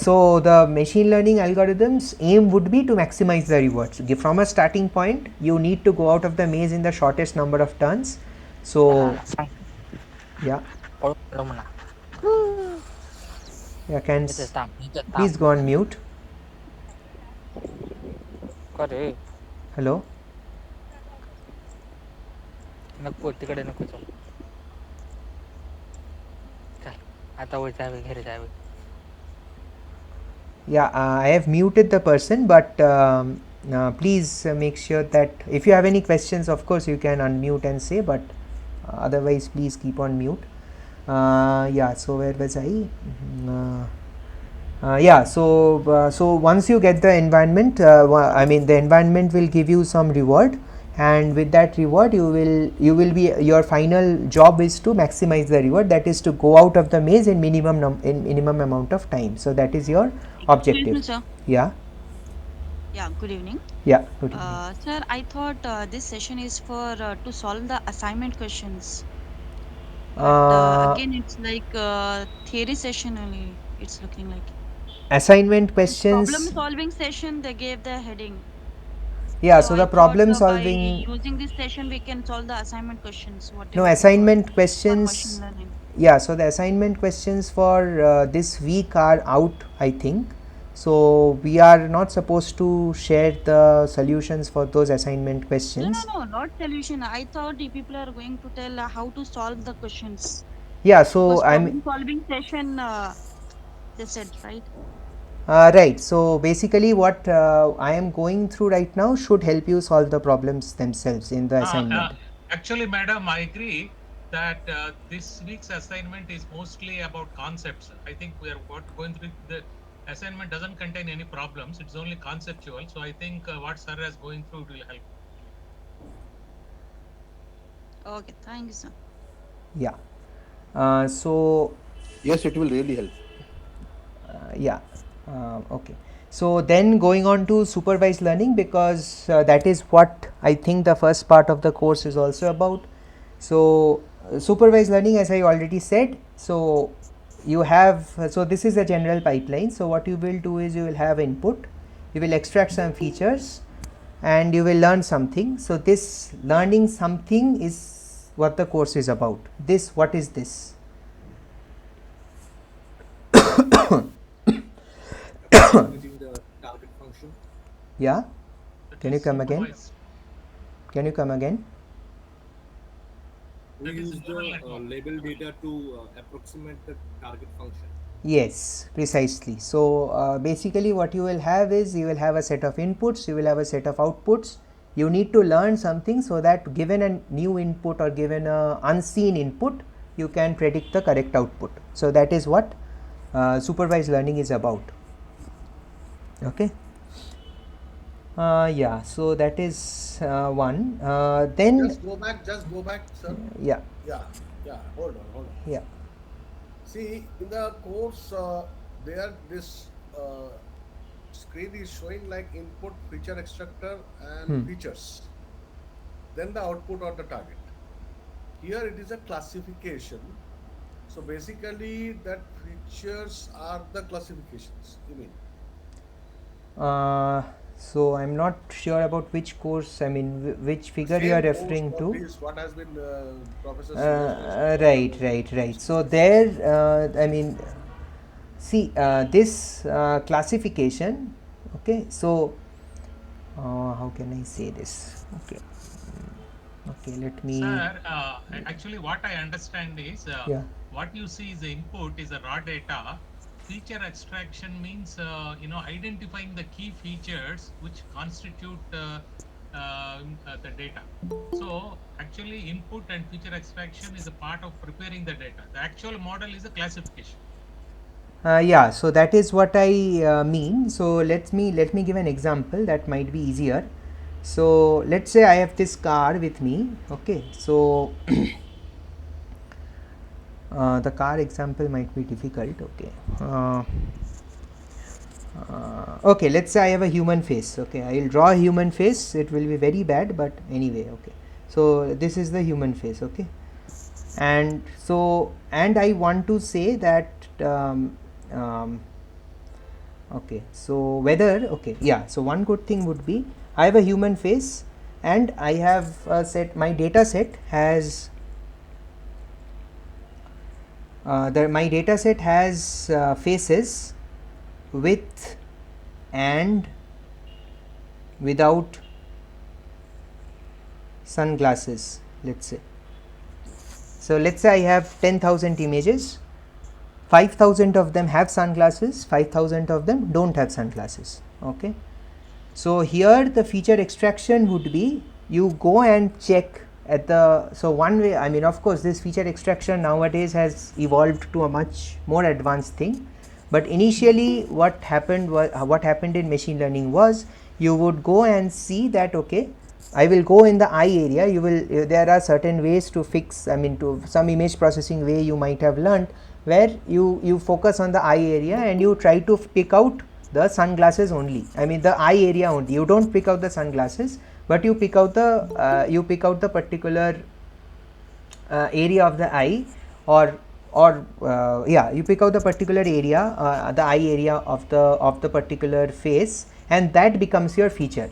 so the machine learning algorithms aim would be to maximize the rewards. From a starting point, you need to go out of the maze in the shortest number of turns. So yeah, can please go on mute. Hello. नको तिकडे नको जाऊ काय आता वर जावे घरी जावे. Yeah, I have muted the person, but please make sure that if you have any questions, of course you can unmute and say, but otherwise please keep on mute. Yeah, so where was I? So once you get the environment, I mean the environment will give you some reward, and with that reward you will be, your final job is to maximize the reward, that is to go out of the maze in minimum amount of time. So that is your objective. Excuse me, sir. Yeah. Yeah, good evening. Yeah, good evening. Sir, I thought this session is for to solve the assignment questions. But again, it's like theory session only. It's looking like Assignment questions. problem solving session. They gave the heading. Yeah, so the I problem thought, solving. by using this session, we can solve the assignment questions. No, whatever assignment for questions. machine learning. Yeah, so the assignment questions for this week are out, I think. So we are not supposed to share the solutions for those assignment questions. No, not solution. I thought the people are going to tell how to solve the questions. Yeah, so Because I'm problem solving session. They said, right? Right. So basically, what I am going through right now should help you solve the problems themselves in the assignment. Actually, madam, I agree that this week's assignment is mostly about concepts. I think we are going through the assignment doesn't contain any problems. It's only conceptual. So I think what sir is going through will help. Okay, thank you, sir. Yeah. So Yes, it will really help. yeah. Okay. So then going on to supervised learning, because that is what I think the first part of the course is also about. So supervised learning, as I already said, so you have, so this is a general pipeline. So what you will do is you will have input, you will extract some features, and you will learn something. So this learning something is what the course is about. This, what is this? Using the target function. Yeah, That can is you come again? supervised. Can you come again? We That is use neural the network. label data to approximate the target function. Yes, precisely. So basically what you will have is you will have a set of inputs, you will have a set of outputs. You need to learn something so that given a new input or given a unseen input, you can predict the correct output. So that is what supervised learning is about. Okay. Yeah, so that is one. Then Just go back, sir. yeah, Hold on. yeah. See, in the course, this screen is showing like input, feature extractor, and features. Then the output or the target. Here it is a classification. So basically, that features are the classifications. You mean? So I'm not sure about which course, I mean which figure you are Same course, referring to. what has been Professor Suresh Right. So there, I mean, see this classification. Okay, so how can I say this? Okay, let me. Sir, actually what I understand is Yeah. what you see is the input is the raw data. Feature extraction means identifying the key features which constitute the data. So actually input and feature extraction is a part of preparing the data. The actual model is a classification. Yeah, so that is what I mean. So let me give an example that might be easier. So let's say I have this car with me. Okay, so the car example might be difficult. Okay. Okay, let's say I have a human face. Okay, I will draw a human face. It will be very bad, but anyway. Okay, so this is the human face. Okay, and so I want to say that okay, so whether, okay, yeah, so one good thing would be I have a human face and I have a set, my data set has my data set has faces with and without sunglasses, let's say. So let's say I have 10,000 images, 5,000 of them have sunglasses, 5,000 of them don't have sunglasses. Okay, so here the feature extraction would be you go and check at the, so one way, I mean of course this feature extraction nowadays has evolved to a much more advanced thing, but initially what happened in machine learning was you would go and see that, okay, I will go in the eye area, you will there are certain ways to fix, I mean to some image processing way you might have learned, where you focus on the eye area and you try to pick out the sunglasses only, I mean the eye area only, you don't pick out the sunglasses, but you pick out the particular area of the eye, or yeah, you pick out the particular area, the eye area of the particular face, and that becomes your feature.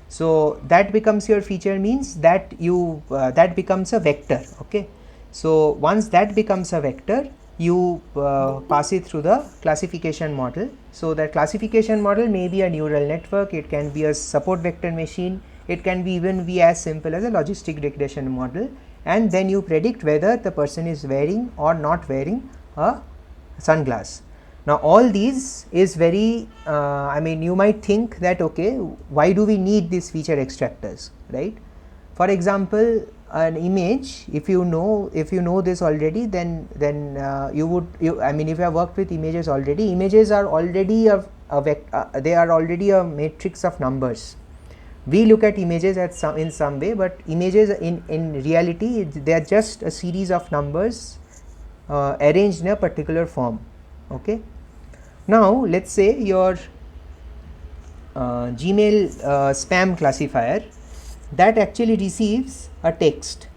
So that becomes your feature means that you that becomes a vector. Okay, so once that becomes a vector, you pass it through the classification model. So that classification model may be a neural network, it can be a support vector machine, it can be even be as simple as a logistic regression model, and then you predict whether the person is wearing or not wearing a sunglass. Now all these is very, I mean, you might think that okay, why do we need these feature extractors, right? For example, an image, if you know this already, then I mean, if you have worked with images already, images are already they are already a matrix of numbers. We look at images in some way, but images in reality, they are just a series of numbers arranged in a particular form. Okay. Now let's say your Gmail spam classifier that actually receives a text.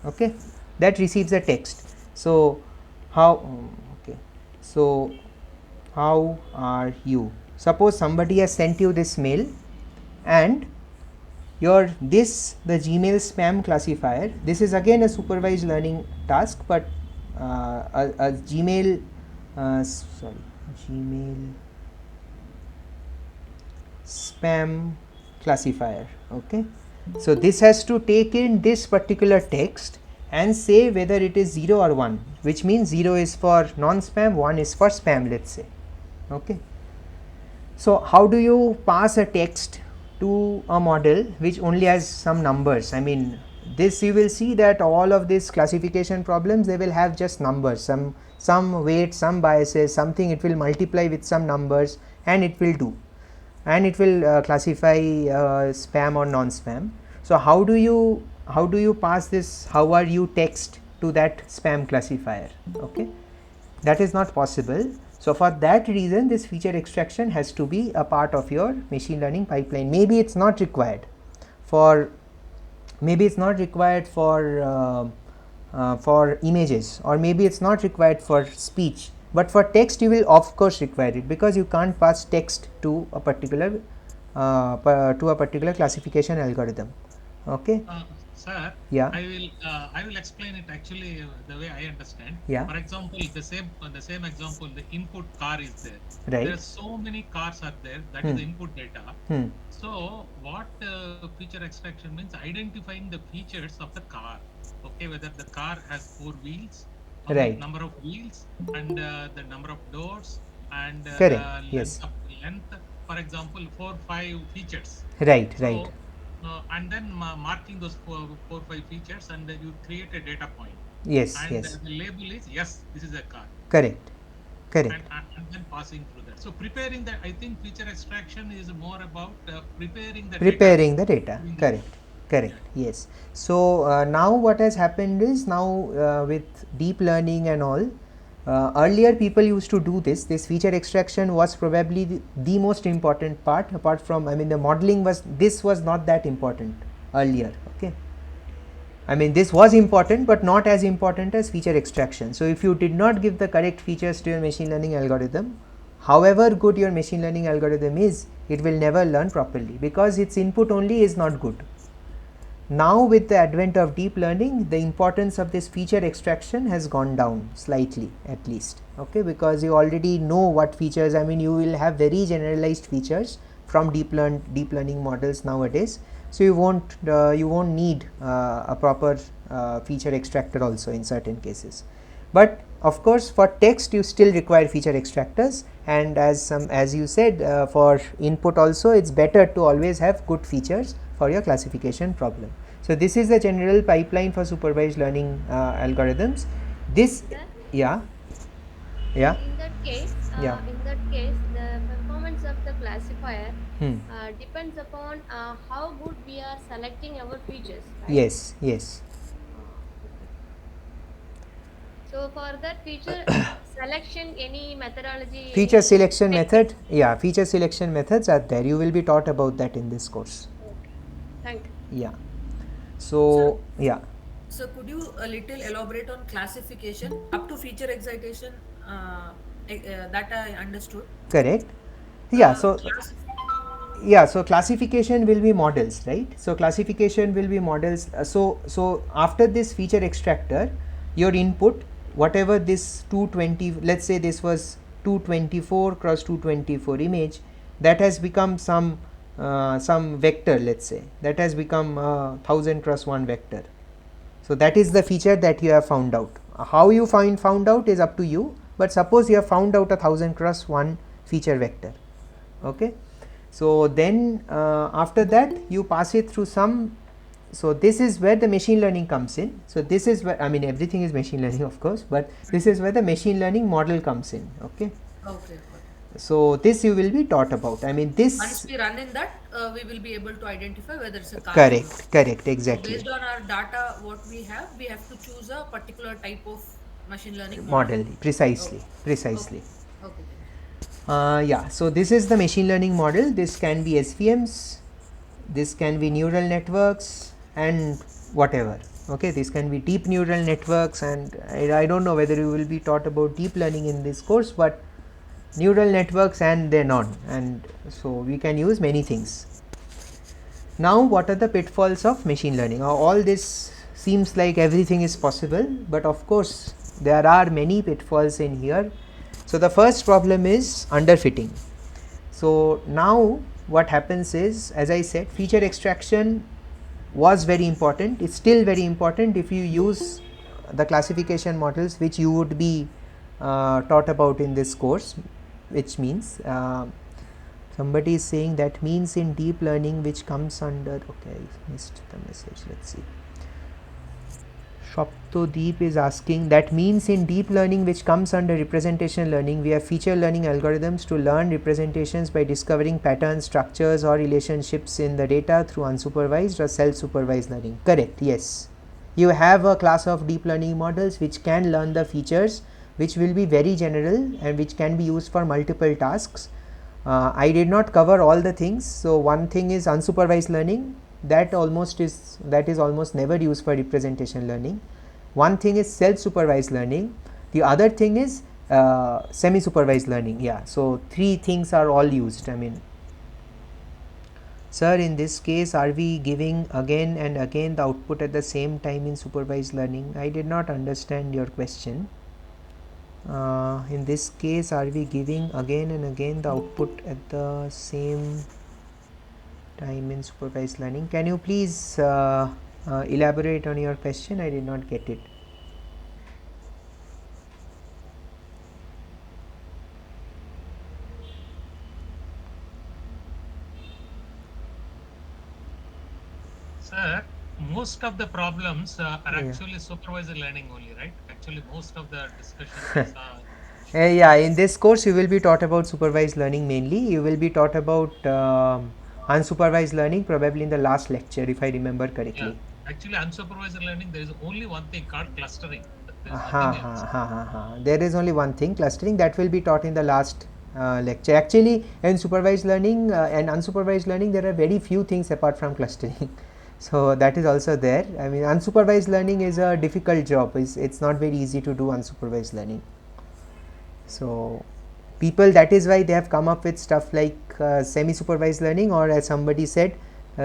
Okay, that receives a text. So how how are you? Suppose somebody has sent you this mail, and the Gmail spam classifier, this is again a supervised learning task, but a Gmail Gmail spam classifier. Okay, so this has to take in this particular text and say whether it is 0 or 1, which means 0 is for non-spam, 1 is for spam, let's say. Okay, so how do you pass a text to a model which only has some numbers? I mean, this you will see that all of these classification problems, they will have just numbers, some weight, some biases, something, it will multiply with some numbers and it will do, and it will classify spam or non-spam. So how do you pass this how are you text to that spam classifier? Okay, that is not possible. So for that reason, this feature extraction has to be a part of your machine learning pipeline. Maybe it's not required for images, or maybe it's not required for speech, but for text you will of course require it, because you can't pass text to a particular classification algorithm. Okay. Sir, Yeah. I will explain it actually the way I understand. Yeah. For example, the same example, the input car is there. Right. There are so many cars are there. That is the input data. So what feature extraction means? Identifying the features of the car. Okay, whether the car has 4 wheels, right, number of wheels, and the number of doors, and correct, yes, length. For example, 4-5 features. Right, so, right. And then marking those 4-5 features, and then you create a data point. Yes, and yes. The label is yes, this is a car. Correct, correct. And then passing through that. So preparing that, I think feature extraction is more about preparing the data. Correct, correct. Yeah. Yes. So now what has happened is, now with deep learning and all, earlier people used to do this feature extraction was probably the most important part, apart from, I mean, the modeling was not that important earlier. Okay, I mean, this was important but not as important as feature extraction. So if you did not give the correct features to your machine learning algorithm, however good your machine learning algorithm is, it will never learn properly, because its input only is not good. Now with the advent of deep learning, the importance of this feature extraction has gone down slightly, at least. Okay, because you already know what features, I mean, you will have very generalized features from deep learning models nowadays. So you won't need a proper feature extractor also in certain cases. But of course, for text you still require feature extractors, and as you said, for input also, it's better to always have good features for your classification problem. So this is the general pipeline for supervised learning algorithms. This, Sir? yeah. In that case, the performance of the classifier depends upon how good we are selecting our features. Right? Yes, yes. So for that feature selection, any methodology? Feature selection method, yeah, feature selection methods are there. You will be taught about that in this course. Okay. Thank you. Yeah. So, yeah. So could you a little elaborate on classification up to feature excitation? That I understood. Correct. Yeah. So classification will be models, right? So classification will be models. So after this feature extractor, your input, whatever this 220, let's say this was 224 cross 224 image, that has become some vector, let's say that has become 1000 cross 1 vector. So that is the feature that you have found out. How you found out is up to you, but suppose you have found out a 1000 cross 1 feature vector. Okay. So then after that you pass it through some, so this is where the machine learning comes in. So this is where, I mean everything is machine learning of course, but this is where the machine learning model comes in. Okay. Okay. So this you will be taught about. I mean this. Once we run in that, we will be able to identify whether it's a car. Correct, exactly. So based on our data, what we have to choose a particular type of machine learning model. Precisely. Okay. Yeah, so this is the machine learning model. This can be SVMs, this can be neural networks and whatever. Okay, this can be deep neural networks, and I don't know whether you will be taught about deep learning in this course, but neural networks and then on, and so we can use many things. Now what are the pitfalls of machine learning? All this seems like everything is possible, but of course there are many pitfalls in here. So the first problem is underfitting. So now what happens is, as I said, feature extraction was very important, it's still very important if you use the classification models which you would be taught about in this course, which means somebody is saying that means in deep learning which comes under, okay, I missed the message, let's see. Shoptodeep is asking that means in deep learning which comes under representation learning, we have feature learning algorithms to learn representations by discovering patterns, structures or relationships in the data through unsupervised or self-supervised learning. Correct, yes. You have a class of deep learning models which can learn the features, which will be very general and which can be used for multiple tasks. I did not cover all the things. So one thing is unsupervised learning, that is almost never used for representation learning. One thing is self-supervised learning, the other thing is semi-supervised learning. Yeah, so three things are all used. I mean, sir, in this case are we giving again and again the output at the same time in supervised learning? I did not understand your question. In this case are we giving again and again the output at the same time in supervised learning? Can you please elaborate on your question? I did not get it. Sir, most of the problems are actually supervised learning only, right? Actually, most of the discussions are. Yeah, in this course you will be taught about supervised learning mainly. You will be taught about unsupervised learning probably in the last lecture, if I remember correctly. Yeah. Actually, unsupervised learning, there is only one thing called clustering. There is only one thing, clustering, that will be taught in the last lecture. Actually, in supervised learning and unsupervised learning, there are very few things apart from clustering. So that is also there. I mean, unsupervised learning is a difficult job. It's not very easy to do unsupervised learning. So people, that is why they have come up with stuff like semi-supervised learning, or as somebody said,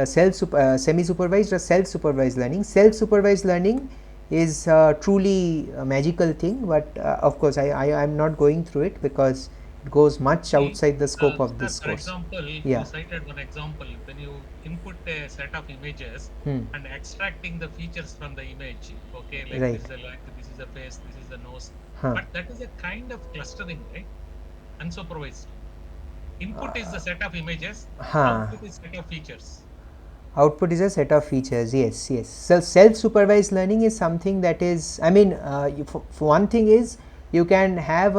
semi-supervised or self-supervised learning. Self-supervised learning is truly a magical thing, but of course I am not going through it because it goes much outside the scope of this course. For example, you cited one example, when you input a set of images and extracting the features from the image, okay, like this is the face, this is the nose, but that is a kind of clustering, right? Unsupervised. Input is the set of images, output is set of features. Output is a set of features, yes. So self-supervised learning is something that is, I mean, for one thing is you can have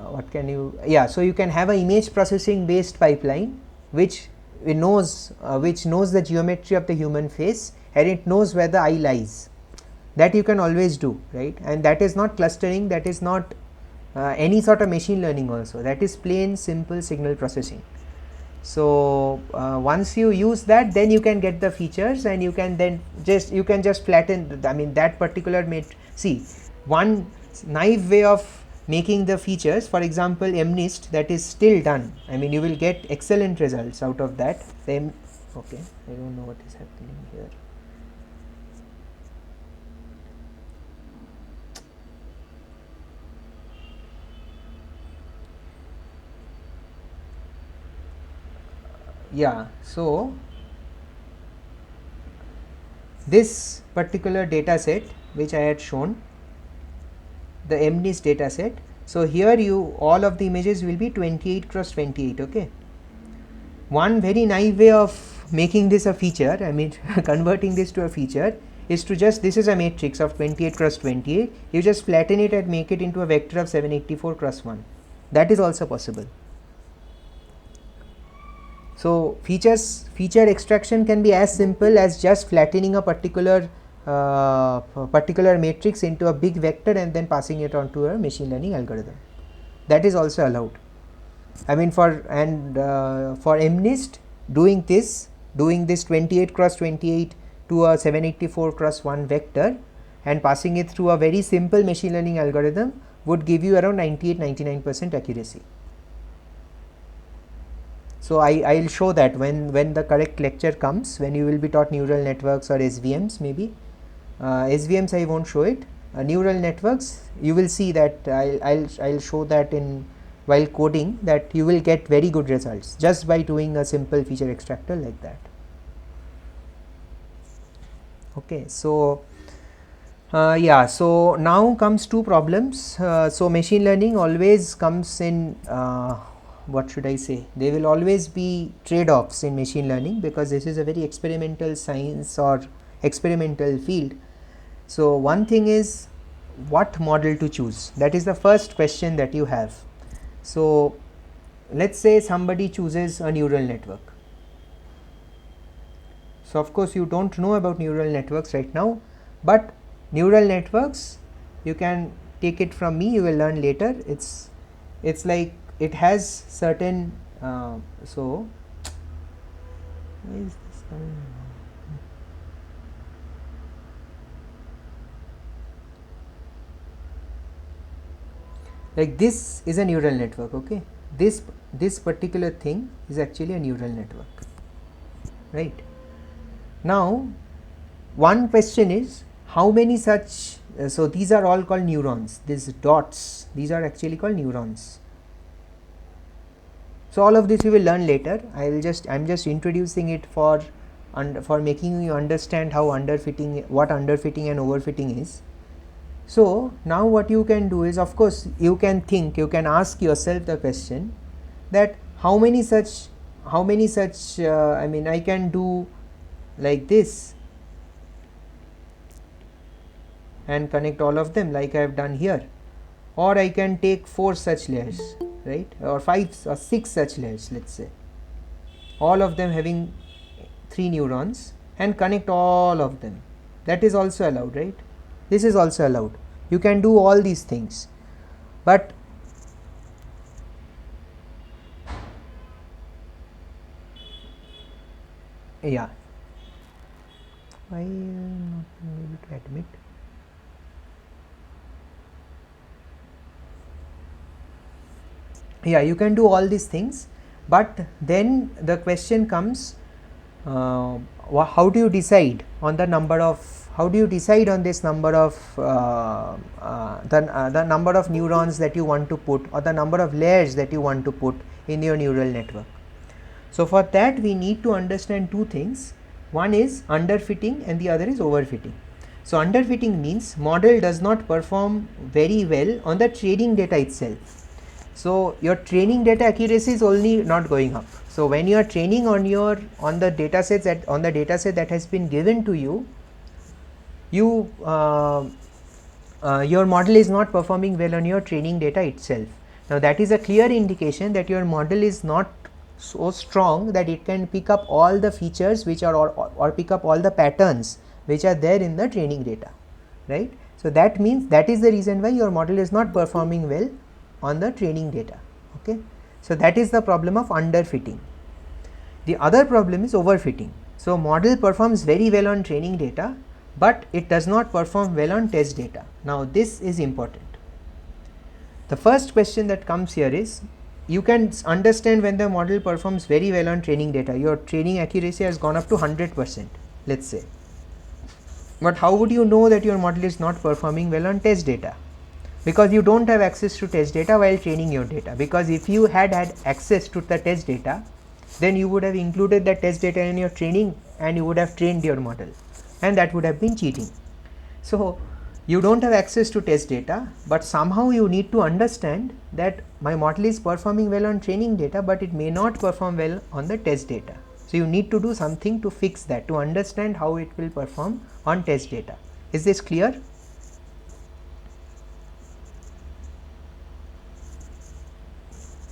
what can you, so you can have an image processing based pipeline which knows the geometry of the human face and it knows where the eye lies. That you can always do, right? And that is not clustering, that is not any sort of machine learning also, that is plain simple signal processing. So once you use that, then you can get the features and you can then just flatten, I mean, that particular see, one naive way of making the features, for example MNIST, that is still done. I mean, you will get excellent results out of that. Okay, I don't know what is happening here. Yeah, so this particular data set which I had shown, the MNIST data set. So here all of the images will be 28 cross 28. Okay. One very naive way of making this a feature, I mean converting this to a feature, is to just, this is a matrix of 28 cross 28, you just flatten it and make it into a vector of 784 cross 1. That is also possible. So feature extraction can be as simple as just flattening a particular matrix into a big vector and then passing it on to a machine learning algorithm. That is also allowed. I mean for MNIST, doing this 28 cross 28 to a 784 cross 1 vector and passing it through a very simple machine learning algorithm would give you around 98-99% accuracy. So I will show that when the correct lecture comes, when you will be taught neural networks or SVMs maybe. SVMs I won't show it. Neural networks, you will see that I'll show that while coding, that you will get very good results just by doing a simple feature extractor like that. Okay, so yeah, so now comes two problems. So machine learning always comes in what should I say, there will always be trade-offs in machine learning because this is a very experimental science or experimental field. So one thing is what model to choose, that is the first question that you have. So let's say somebody chooses a neural network. So of course you don't know about neural networks right now, but neural networks, you can take it from me, you will learn later. It's like it has certain so where is this coming? Like this is a neural network. Okay, this particular thing is actually a neural network, right? Now one question is how many such so these are all called neurons, these dots, these are actually called neurons. So all of this we will learn later. I'm just introducing it for making you understand how what underfitting and overfitting is. So now what you can do is, of course you can ask yourself the question that how many such I mean I can do like this and connect all of them like I have done here, or I can take 4 such layers, right, or 5 or 6 such layers, let's say, all of them having 3 neurons and connect all of them. That is also allowed, right? This is also allowed. You can do all these things, but yeah, why not able to admit? Yeah, you can do all these things, but then the question comes, how do you decide on the number of, how do you decide on this number of the number of neurons that you want to put, or the number of layers that you want to put in your neural network? So for that we need to understand two things. One is underfitting and the other is overfitting. So underfitting means model does not perform very well on the training data itself. So your training data accuracy is only not going up. So when you are training on the data set that has been given to you, your model is not performing well on your training data itself. Now that is a clear indication that your model is not so strong that it can pick up all the features which are or pick up all the patterns which are there in the training data, right? So that means that is the reason why your model is not performing well on the training data. Okay, so that is the problem of underfitting. The other problem is overfitting. So model performs very well on training data, but it does not perform well on test data. Now this is important. The first question that comes here is, you can understand when the model performs very well on training data, your training accuracy has gone up to 100%, let's say, but how would you know that your model is not performing well on test data? Because you don't have access to test data while training your data. Because if you had access to the test data, then you would have included the test data in your training and you would have trained your model, and that would have been cheating. So you don't have access to test data, but somehow you need to understand that my model is performing well on training data, but it may not perform well on the test data. So you need to do something to fix that, to understand how it will perform on test data. Is this clear?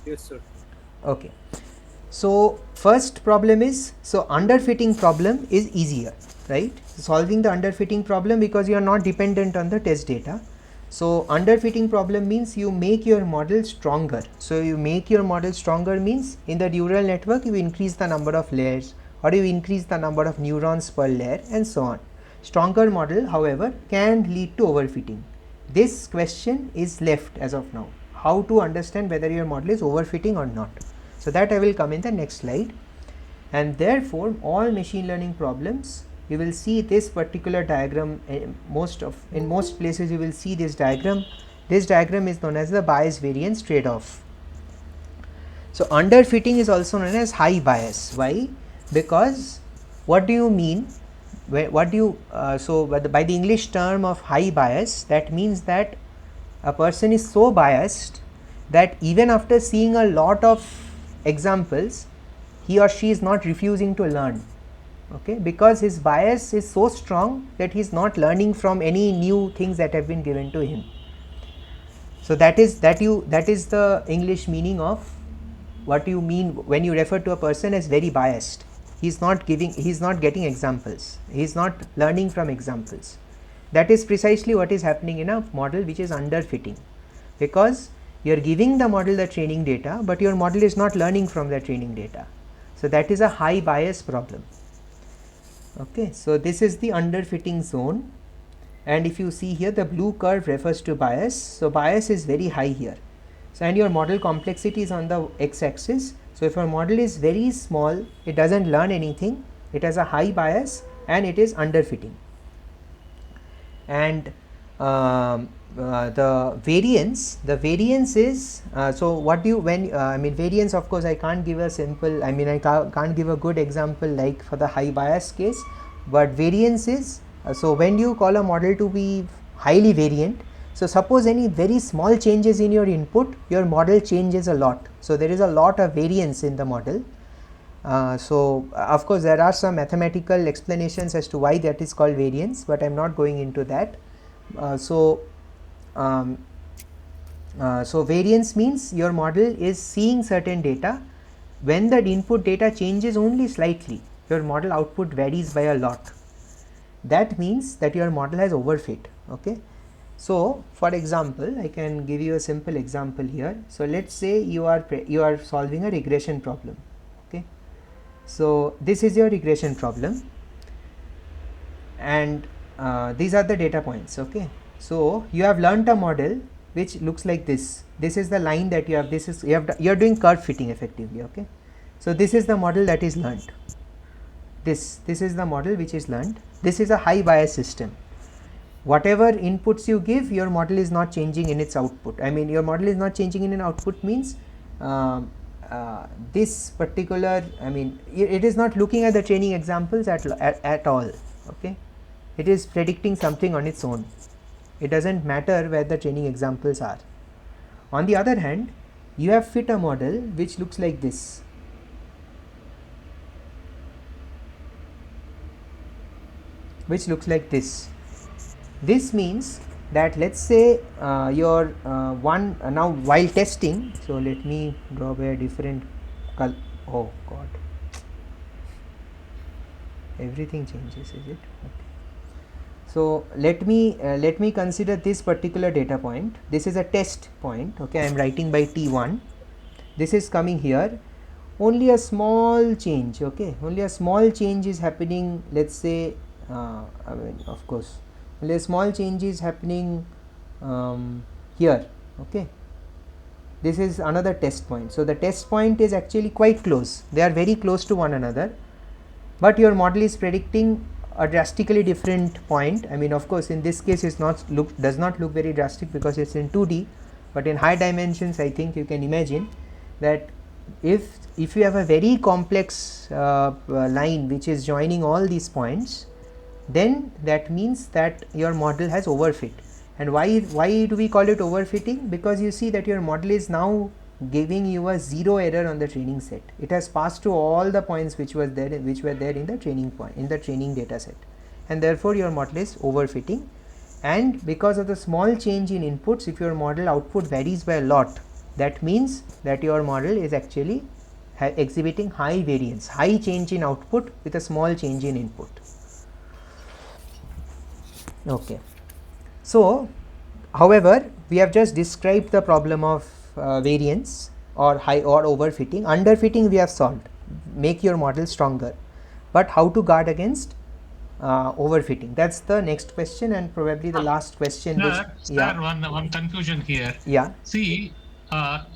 Yes, sir. Okay. So first problem is, so underfitting problem is easier, right? Solving the underfitting problem, because you are not dependent on the test data. So underfitting problem means you make your model stronger. So you make your model stronger means in the neural network you increase the number of layers, or you increase the number of neurons per layer, and so on. Stronger model, however, can lead to overfitting. This question is left as of now, how to understand whether your model is overfitting or not. So that I will come in the next slide. And therefore all machine learning problems, you will see this particular diagram. In most places you will see this diagram. This diagram is known as the bias variance trade-off. So underfitting is also known as high bias. Why? Because what do you mean? What do you so by the English term of high bias, that means that a person is so biased that even after seeing a lot of examples, he or she is not refusing to learn, okay, because his bias is so strong that he is not learning from any new things that have been given to him. So that is the English meaning of what you mean when you refer to a person as very biased. He is not getting examples, he is not learning from examples. That is precisely what is happening in a model which is underfitting, because you are giving the model the training data, but your model is not learning from the training data. So that is a high bias problem. Okay, so this is the underfitting zone, and if you see here, the blue curve refers to bias. So bias is very high here. So and your model complexity is on the x-axis. So if your model is very small, it doesn't learn anything, it has a high bias, and it is underfitting. And the variance is so what do you I mean variance, of course I can't give a simple, I mean I can't give a good example like for the high bias case, but variance is so when you call a model to be highly variant, so suppose any very small changes in your input, your model changes a lot. So there is a lot of variance in the model. So of course there are some mathematical explanations as to why that is called variance, but I am not going into that. So variance means your model is seeing certain data. When the input data changes only slightly, your model output varies by a lot. That means that your model has overfit. Okay. So for example, I can give you a simple example here. So let's say you are solving a regression problem. Okay. So this is your regression problem, and these are the data points. Okay. So you have learnt a model which looks like this. This is the line that you have. This is you are doing curve fitting effectively. Okay. So this is the model that is learnt. This is the model which is learnt. This is a high bias system. Whatever inputs you give, your model is not changing in its output. I mean your model is not changing in an output means this particular, I mean it is not looking at the training examples at all. Okay. It is predicting something on its own. It doesn't matter where the training examples are. On the other hand, you have fit a model which looks like this. Which looks like this. This means that let's say your one now while testing, so let me draw by a different color. Oh god, everything changes, is it? Okay. So let me consider this particular data point. This is a test point. Okay, I am writing by T1. This is coming here. Only a small change. Okay, only a small change is happening. Let's say I mean of course only a small change is happening here. Okay, this is another test point. So the test point is actually quite close. They are very close to one another, but your model is predicting a drastically different point. I mean of course in this case it's does not look very drastic because it's in 2D, but in high dimensions I think you can imagine that if you have a very complex line which is joining all these points, then that means that your model has overfit. And why do we call it overfitting? Because you see that your model is now giving you a zero error on the training set. It has passed to all the points which were there in the training data set, and therefore your model is overfitting. And because of the small change in inputs, if your model output varies by a lot, that means that your model is actually exhibiting high variance, high change in output with a small change in input. Okay. So, however, we have just described the problem of variance or high or overfitting. Underfitting we have solved, make your model stronger, but how to guard against overfitting? That's the next question, and probably the last question. Sir, one confusion here. Yeah. See,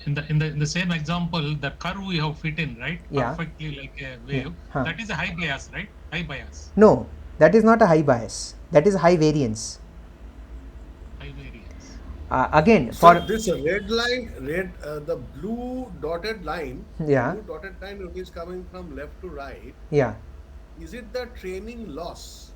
in the same example, the curve we have fit in, right? Yeah. Perfectly like a wave. Yeah. That is a high bias, right? High bias. No, that is not a high bias. That is high variance. High variance. Again, So for this red line, the blue dotted line, Yeah. blue dotted line which is coming from left to right, yeah. is it the training loss?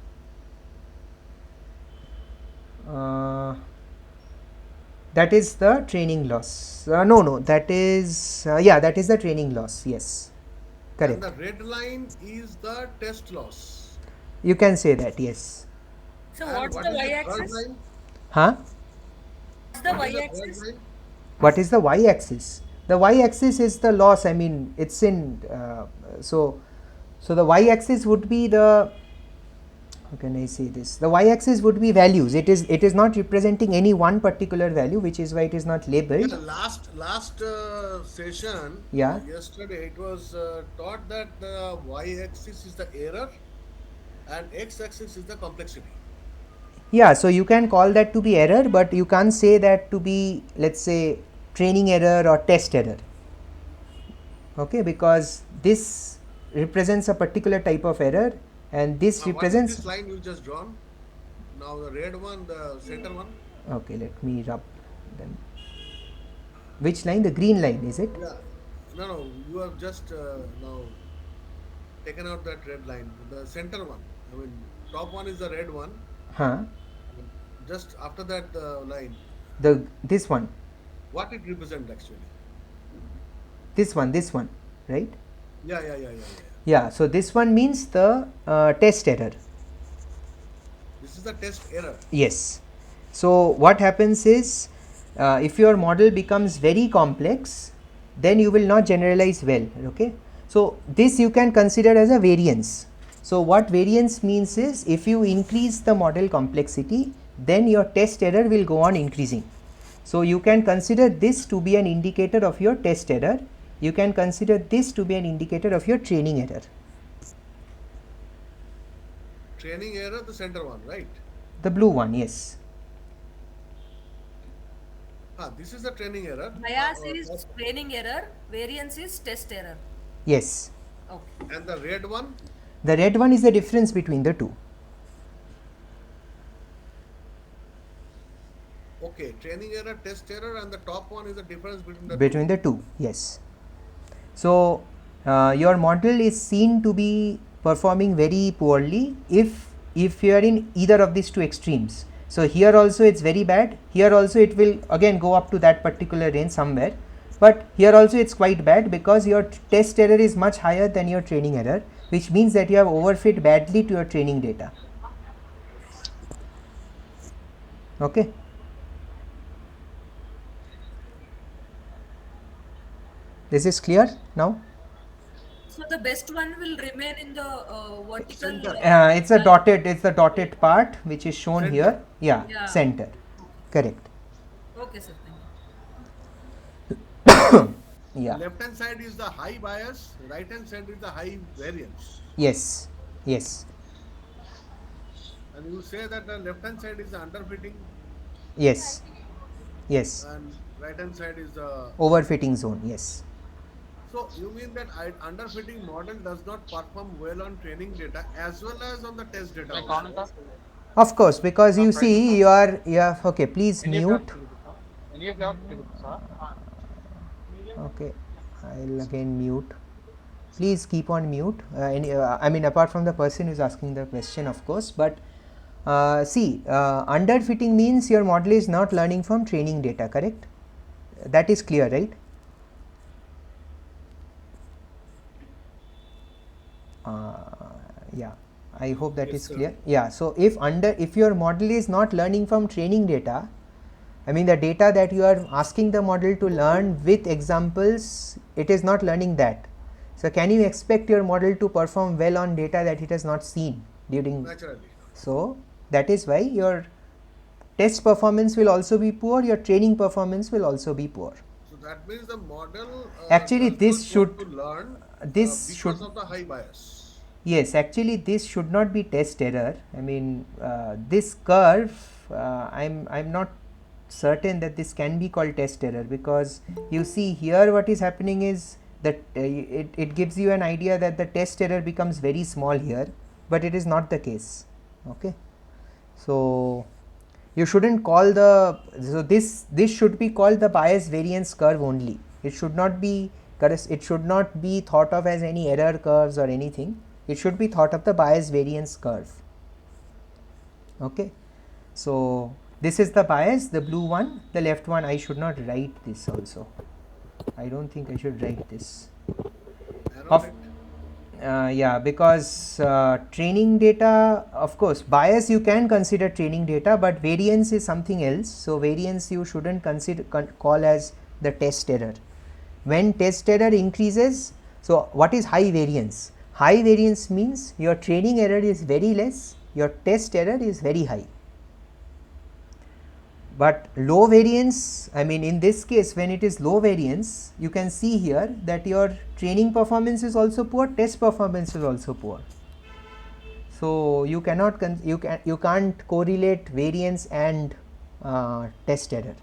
That is the training loss. No, that is that is the training loss. Yes, correct. And the red line is the test loss. You can say that. Yes. So And what's what the is third y-axis? line? Huh? What's the What is the y-axis? third line? What is the y-axis? The y-axis is the loss. I mean, it's in so the y-axis would be the, how can I say this? The y-axis would be values. It is not representing any one particular value, which is why it is not labeled. Yeah, last session, Yeah. yesterday, it was taught that the y-axis is the error and x-axis is the complexity. Yeah, so you can call that to be error, but you can't say that to be, let's say, training error or test error. Okay, because this represents a particular type of error, and this Now, represents. what is this line you just drawn? Now the red one, the center one. Okay, let me rub them. Which line? The green line, is it? Yeah. No, you have just now taken out that red line. The center one. I mean, top one is the red one. Huh? Just after that, the line. This one. What it represents actually? This one, right? Yeah. Yeah, so this one means the test error. This is the test error. Yes. So what happens is, if your model becomes very complex, then you will not generalize well. Okay. So this you can consider as a variance. So what variance means is, if you increase the model complexity, then your test error will go on increasing. So you can consider this to be an indicator of your test error. You can consider this to be an indicator of your training error. Training error, the center one, right? The blue one, yes. This is the training error. Bias is training error, variance is test error. Yes. Okay. And the red one? The red one is the difference between the two. Okay, training error, test error, and the top one is the difference between the two. Yes. So your model is seen to be performing very poorly if you are in either of these two extremes. So here also it's very bad, here also it will again go up to that particular range somewhere, but here also it's quite bad because your test error is much higher than your training error, which means that you have overfit badly to your training data. Okay. This is clear now? So the best one will remain in the vertical. It's the dotted part which is shown Center. here. Yeah, center. Correct. Okay, sir. Yeah. Left hand side is the high bias, right hand side is the high variance. Yes. And you say that the left hand side is the underfitting Yes. and right hand side is the Overfitting zone. Yes. So you mean that underfitting model does not perform well on training data as well as on the test data also? Of course, because you see you are okay, please mute. Okay, I'll again mute. please keep on mute. I mean, apart from the person who is asking the question, of course, but see, underfitting means your model is not learning from training data, correct? That is clear, right? Yeah, I hope that is clear. Yeah, so if your model is not learning from training data, I mean the data that you are asking the model to learn with examples, it is not learning that. So can you expect your model to perform well on data that it has not seen during? Naturally. So that is why your test performance will also be poor, your training performance will also be poor. So that means the model actually this should to learn this should of the high bias. Yes, actually this should not be test error. I mean this curve, I'm not certain that this can be called test error, because you see here what is happening is that it gives you an idea that the test error becomes very small here, but it is not the case. Okay, so you shouldn't call this should be called the bias variance curve only. It should not be thought of as any error curves or anything. It should be thought of the bias variance curve. Okay, so this is the bias, the blue one, the left one. I should not write this also. I don't think I should write this. Yeah, because training data, of course, bias you can consider training data, but variance is something else. So variance you shouldn't call as the test error. When test error increases, so what is high variance? High variance means your training error is very less, your test error is very high. But low variance, I mean in this case when it is low variance, you can see here that your training performance is also poor, test performance is also poor. So you cannot you can't correlate variance and test error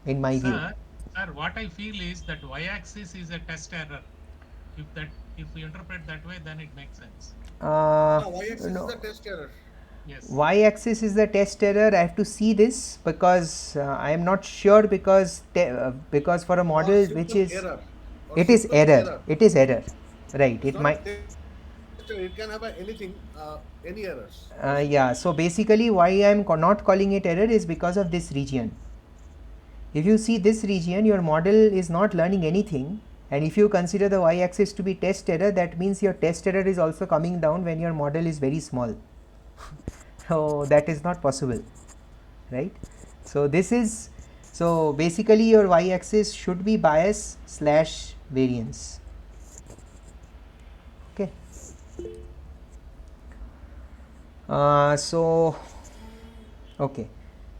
in my view. Sir, what I feel is that y-axis is a test error. If we interpret that way, then it makes sense. Y-axis is the test error. Yes. Y-axis is the test error. I have to see this because I am not sure, because for a model which is error. It is error. It is error. Right. It might. It can have anything, any errors. Yeah. So basically, why I am not calling it error is because of this region. If you see this region, your model is not learning anything, and if you consider the y-axis to be test error, that means your test error is also coming down when your model is very small. So that is not possible, right? So this is, so basically your y-axis should be bias / variance. Okay. Okay.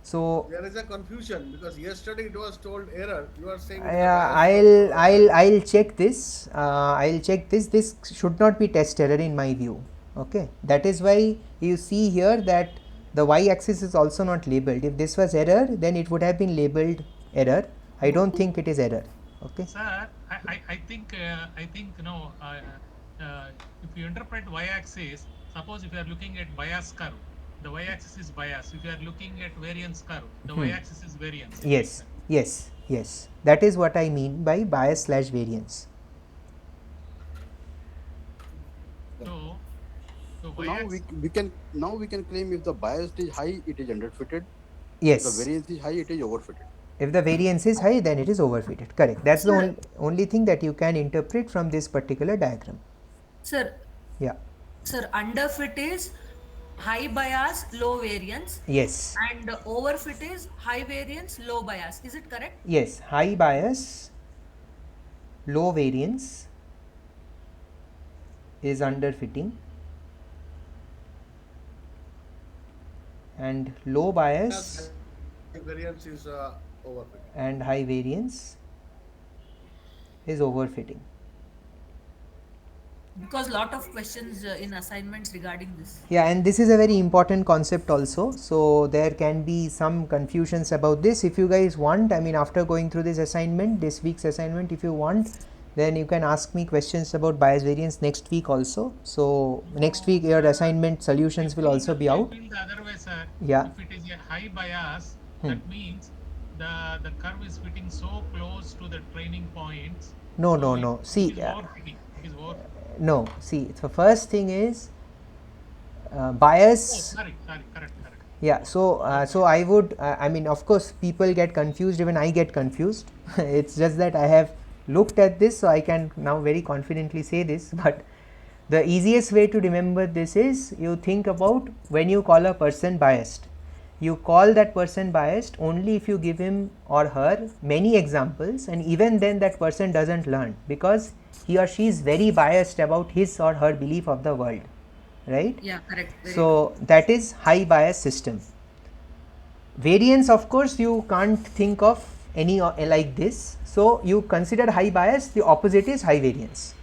So there is a confusion because yesterday it was told error. You are saying I'll check this. I'll check this. This should not be test error in my view. Okay, that is why you see here that the y-axis is also not labeled. If this was error, then it would have been labeled error. I don't think it is error. Okay. Sir, I think no. If you interpret y-axis, suppose if you are looking at bias curve, the y-axis is bias. If you are looking at variance curve, the y-axis is variance. Yes, yes, yes. That is what I mean by bias / variance. So now we can claim if the bias is high, it is underfitted. Yes. If the variance is high, it is overfitted. If the variance is high, then it is overfitted. Correct. That's the only thing that you can interpret from this particular diagram. Sir. Yeah. Sir, underfit is high bias, low variance. Yes. And overfit is high variance, low bias. Is it correct? Yes. High bias, low variance is underfitting, and low bias variance is overfitting, and high variance is overfitting. Because lot of questions in assignments regarding this. Yeah, and this is a very important concept also. So there can be some confusions about this. If you guys want, I mean after going through this assignment, this week's assignment, if you want, then you can ask me questions about bias variance next week also. So next week your assignment solutions will also be out. I feel the other way, sir. Yeah. If it is a high bias, that means the curve is fitting so close to the training points. No. See, no, see, the first thing is bias. Oh, sorry, correct. Yeah, so I would, I mean, of course, people get confused, even I get confused. It's just that I have looked at this, so I can now very confidently say this. But the easiest way to remember this is, you think about when you call a person biased. You call that person biased only if you give him or her many examples, and even then that person doesn't learn, because he or she is very biased about his or her belief of the world, right? Yeah, correct. So that is high bias system. Variance, of course, you can't think of any like this, so you consider high bias, the opposite is high variance.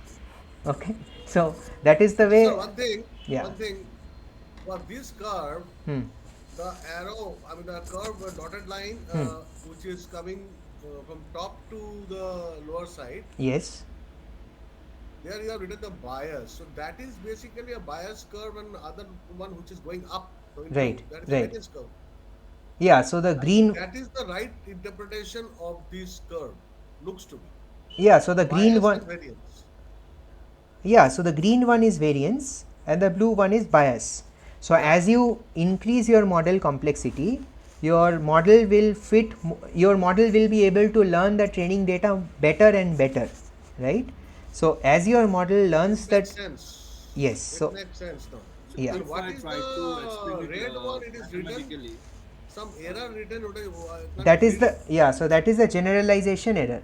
Okay, so that is the way. So one thing for this curve, the arrow, I mean the curve dotted line, which is coming from top to the lower side. Yes. There you have written the bias. So that is basically a bias curve, and other one which is going up. Right. That is right. a variance curve. Yeah. So the green. That is the right interpretation of this curve. Looks to me. Yeah. So the green Bias one. and variance. Yeah. So the green one is variance, and the blue one is bias. So as you increase your model complexity, your model will fit. Your model will be able to learn the training data better and better, right? So as your model learns that, sense. yes, It so makes sense now. yeah. And what is the red one? It is written some error written. That is the, yeah. So that is the generalization error.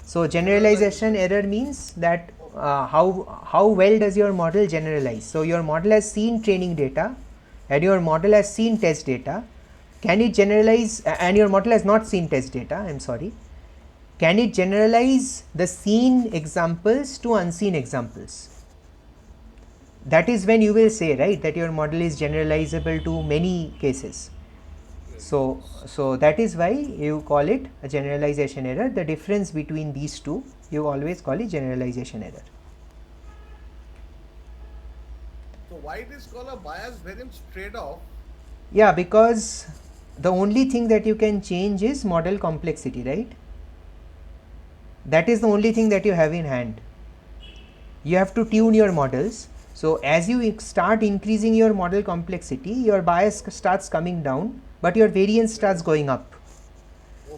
So generalization error means that how well does your model generalize? So your model has seen training data, and your model has seen test data. Can it generalize? And your model has not seen test data. I'm sorry. Can it generalize the seen examples to unseen examples? That is when you will say, right, that your model is generalizable to many cases. So that is why you call it a generalization error. The difference between these two, you always call it generalization error. So why it is called a bias variance trade-off? Yeah, because the only thing that you can change is model complexity, right? That is the only thing that you have in hand. You have to tune your models. So as you start increasing your model complexity, your bias starts coming down, but your variance starts going up.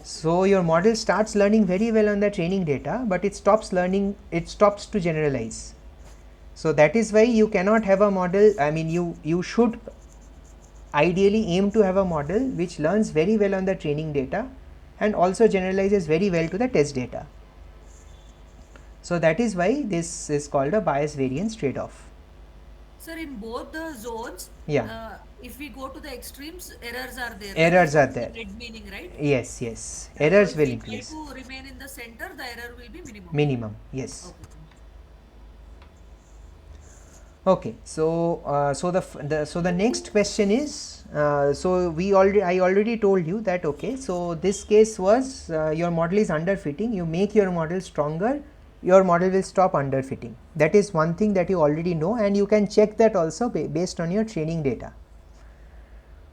So your model starts learning very well on the training data, but it stops learning, it stops to generalize. So that is why you cannot have a model, I mean you should ideally aim to have a model which learns very well on the training data and also generalizes very well to the test data. So that is why this is called a bias variance trade-off. Sir, in both the zones, if we go to the extremes, errors are there. Errors are there. Red meaning, right? Yes, yes. Errors will increase. If we try to remain in the center, the error will be minimum. Minimum, yes. Okay. So the next question is, so I already told you that, okay, so this case was your model is underfitting. You make your model stronger, your model will stop underfitting. That is one thing that you already know, and you can check that also based on your training data.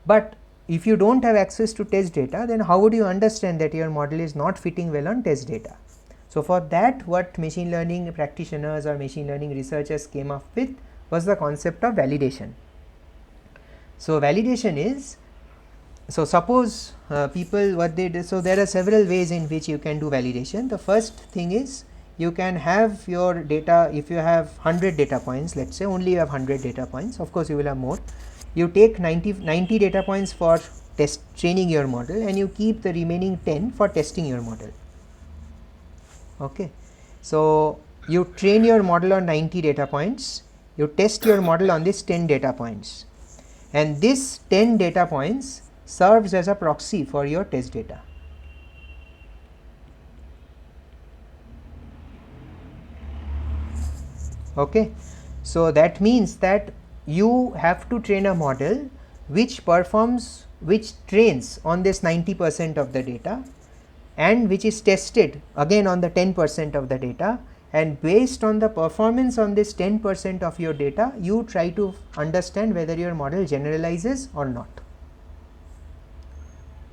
But if you don't have access to test data, then how would you understand that your model is not fitting well on test data? So for that, what machine learning practitioners or machine learning researchers came up with was the concept of validation. So validation is, so suppose people what they do, so there are several ways in which you can do validation. The first thing is, you can have your data, if you have 100 data points, let's say only you have 100 data points, of course you will have more. You take 90 data points for training your model, and you keep the remaining 10 for testing your model. Okay, so you train your model on 90 data points, you test your model on this 10 data points, and this 10 data points serves as a proxy for your test data. Okay, so that means that you have to train a model which trains on this 90% of the data, and which is tested again on the 10% of the data, and based on the performance on this 10% of your data, you try to understand whether your model generalizes or not.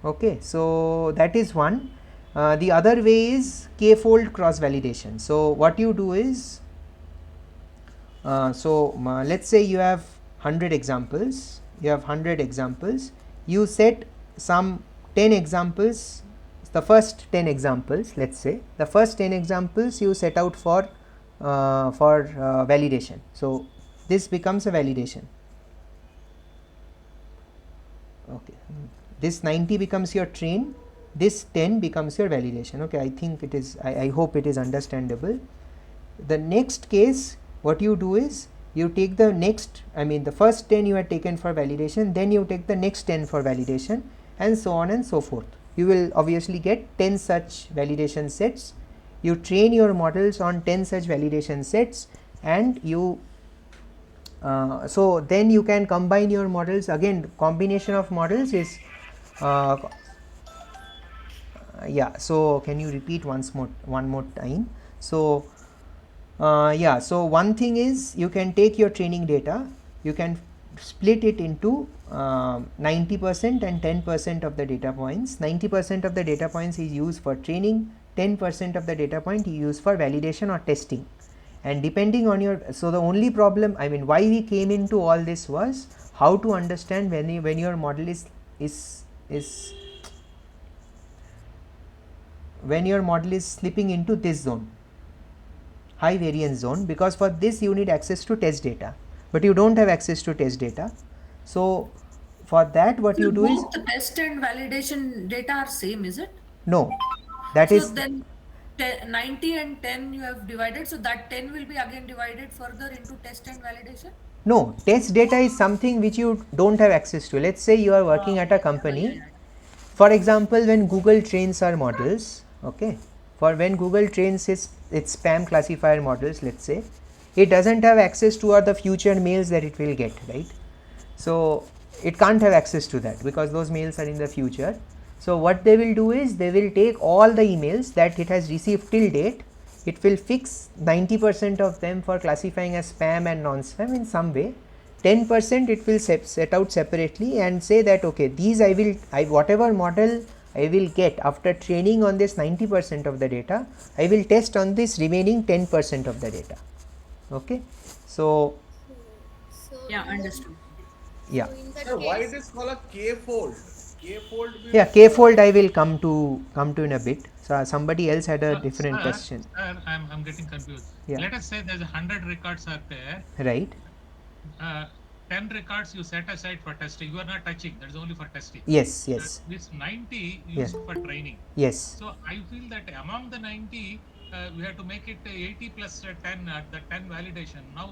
Okay, so that is one. The other way is k-fold cross validation. So what you do is, let's say you have 100 examples, you set some 10 examples, the first 10 examples, let's say the first 10 examples you set out for validation. So this becomes a validation. Okay, this 90 becomes your train, this 10 becomes your validation. Okay, I think it is, I hope it is understandable. The next case, what you do is you take the next, the first 10 you had taken for validation, then you take the next 10 for validation, and so on and so forth. You will obviously get 10 such validation sets. You train your models on 10 such validation sets, and you so then you can combine your models. Again, combination of models is so can you repeat one more time? So so one thing is you can take your training data, you can split it into 90% and 10% of the data points. 90% of the data points is used for training, 10% of the data point you use for validation or testing. And depending on your, so the only problem, why we came into all this was how to understand when your model is when your model is slipping into this zone, high variance zone, because for this you need access to test data, but you don't have access to test data. So for that, what you do is, both the test and validation data are same, is it? No, that is, so then 90 and 10 you have divided, so that 10 will be again divided further into test and validation? No, test data is something which you don't have access to. Let's say you are working at a company. For example, when Google trains our models, okay, when Google trains its spam classifier models, let's say, it doesn't have access to the future mails that it will get, right? So it can't have access to that because those mails are in the future. So what they will do is they will take all the emails that it has received till date, it will fix 90% of them for classifying as spam and non-spam in some way. 10% it will set out separately and say that, okay, these whatever model I will get after training on this 90% of the data, I will test on this remaining 10% of the data. Okay, so yeah, understood. Yeah. So why it is called a k-fold? K-fold means, yeah, k-fold I will come to in a bit. So somebody else had a different question. I'm getting confused. Yeah. Let us say there's 100 records are there. Right. 10 records you set aside for testing. You are not touching. That's only for testing. Yes, yes. This 90 used for training. Yes. So I feel that among the 90, we have to make it 80 plus 10, the 10 validation. Now,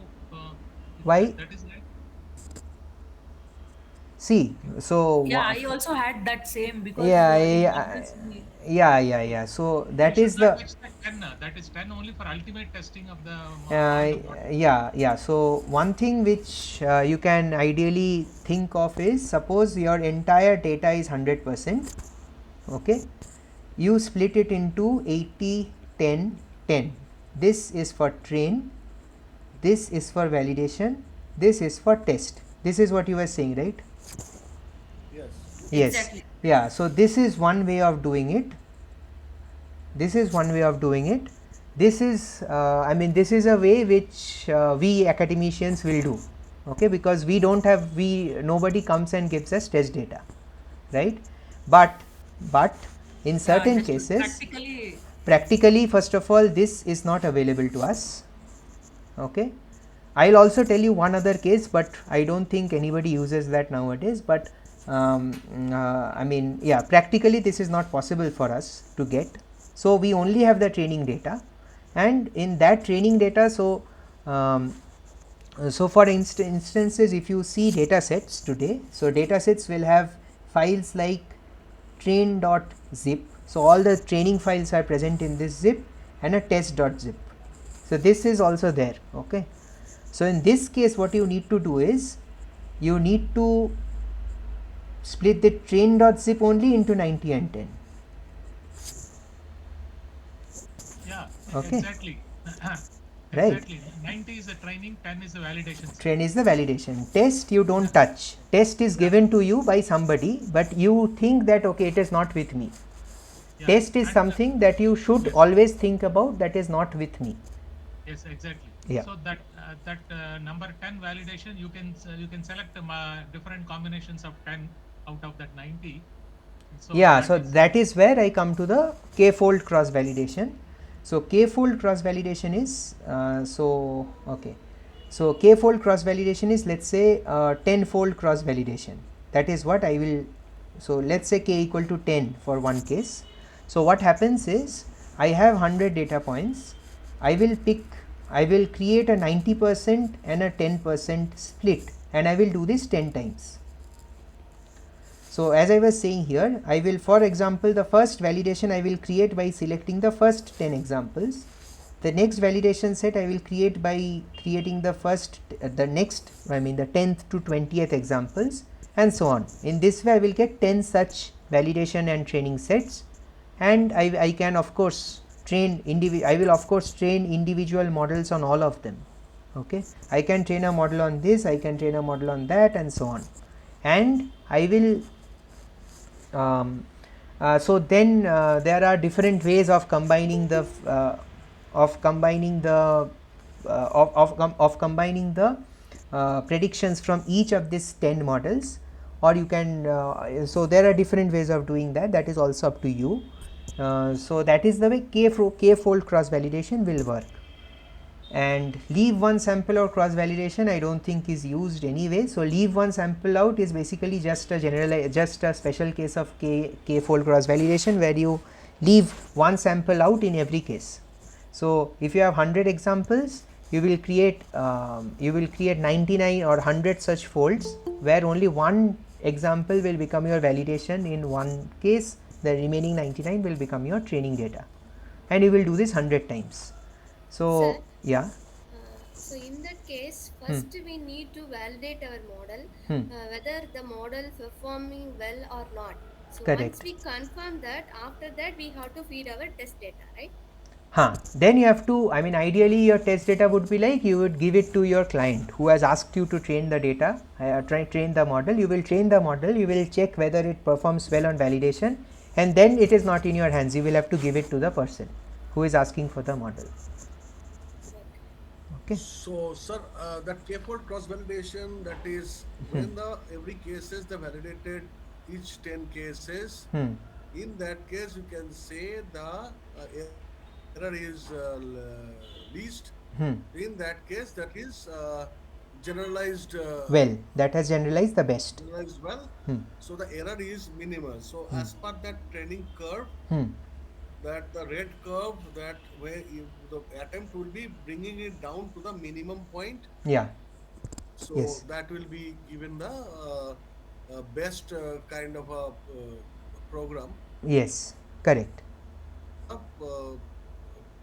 why? That is right. See, so yeah, I also had that same because so that is the 10, that is 10 only for ultimate testing of the so one thing which you can ideally think of is, suppose your entire data is 100%, okay, you split it into 80 10 10. This is for train, this is for validation, this is for test. This is what you were saying, right? Yes. Exactly. Yeah, so this is one way of doing it. This is a way which we academicians will do, okay, because nobody comes and gives us test data, right? But in certain cases, practically, first of all, this is not available to us, okay. I'll also tell you one other case, but I don't think anybody uses that nowadays, but practically this is not possible for us to get. So we only have the training data, and in that training data, so for instances, if you see data sets today, so data sets will have files like train.zip. So all the training files are present in this zip, and a test.zip. So this is also there, okay. So in this case, what you need to do is you need to split the train.zip only into 90 and 10. Yeah, okay. Exactly. Right. Exactly. 90 is the training, 10 is the validation. Train is the validation. Test you don't touch. Test is given to you by somebody, but you think that, okay, it is not with me. Yeah. Test is something that you should always think about, that is not with me. Yes, exactly. Yeah. So that number 10 validation, you can select different combinations of 10 out of that 90. So yeah, that so is, that is where I come to the k-fold cross validation. So k-fold cross validation is okay. So k-fold cross validation is, let's say, 10-fold cross validation. That is what I will. So let's say k equal to 10 for one case. So what happens is, I have 100 data points. I will create a 90% and a 10% split, and I will do this 10 times. So as I was saying here, I will, for example, the first validation I will create by selecting the first 10 examples. The next validation set I will create by creating the the 10th to 20th examples, and so on. In this way I will get 10 such validation and training sets, and I can of course train individual models on all of them. Okay, I can train a model on this, I can train a model on that, and so on. And I will so then there are different ways of combining the predictions from each of these 10 models, or you can so there are different ways of doing that. That is also up to you. So that is the way k-fold cross validation will work. And leave one sample or cross validation I don't think is used anyway. So leave one sample out is basically just a special case of k-fold cross validation, where you leave one sample out in every case. So if you have 100 examples, you will create 99 or 100 such folds, where only one example will become your validation in one case, the remaining 99 will become your training data, and you will do this 100 times. So Sir, yeah. So in that case, first we need to validate our model, whether the model performing well or not. So Correct. once we confirm that, after that we have to feed our test data, right? Then you have to, I mean, ideally your test data would be like, you would give it to your client who has asked you to train the data, train the model. You will train the model, you will check whether it performs well on validation, and then it is not in your hands. You will have to give it to the person who is asking for the model. Okay. So, sir, that k-fold cross validation, that is when every cases the validated each 10 cases. In that case, you can say the error is least. In that case, that is generalized. Well, that has generalized the best. Generalized well. So the error is minimal. So as per that training curve, that the red curve, that where the attempt will be bringing it down to the minimum point. Yeah. So yes. that will be given the best kind of a program. Yes, correct.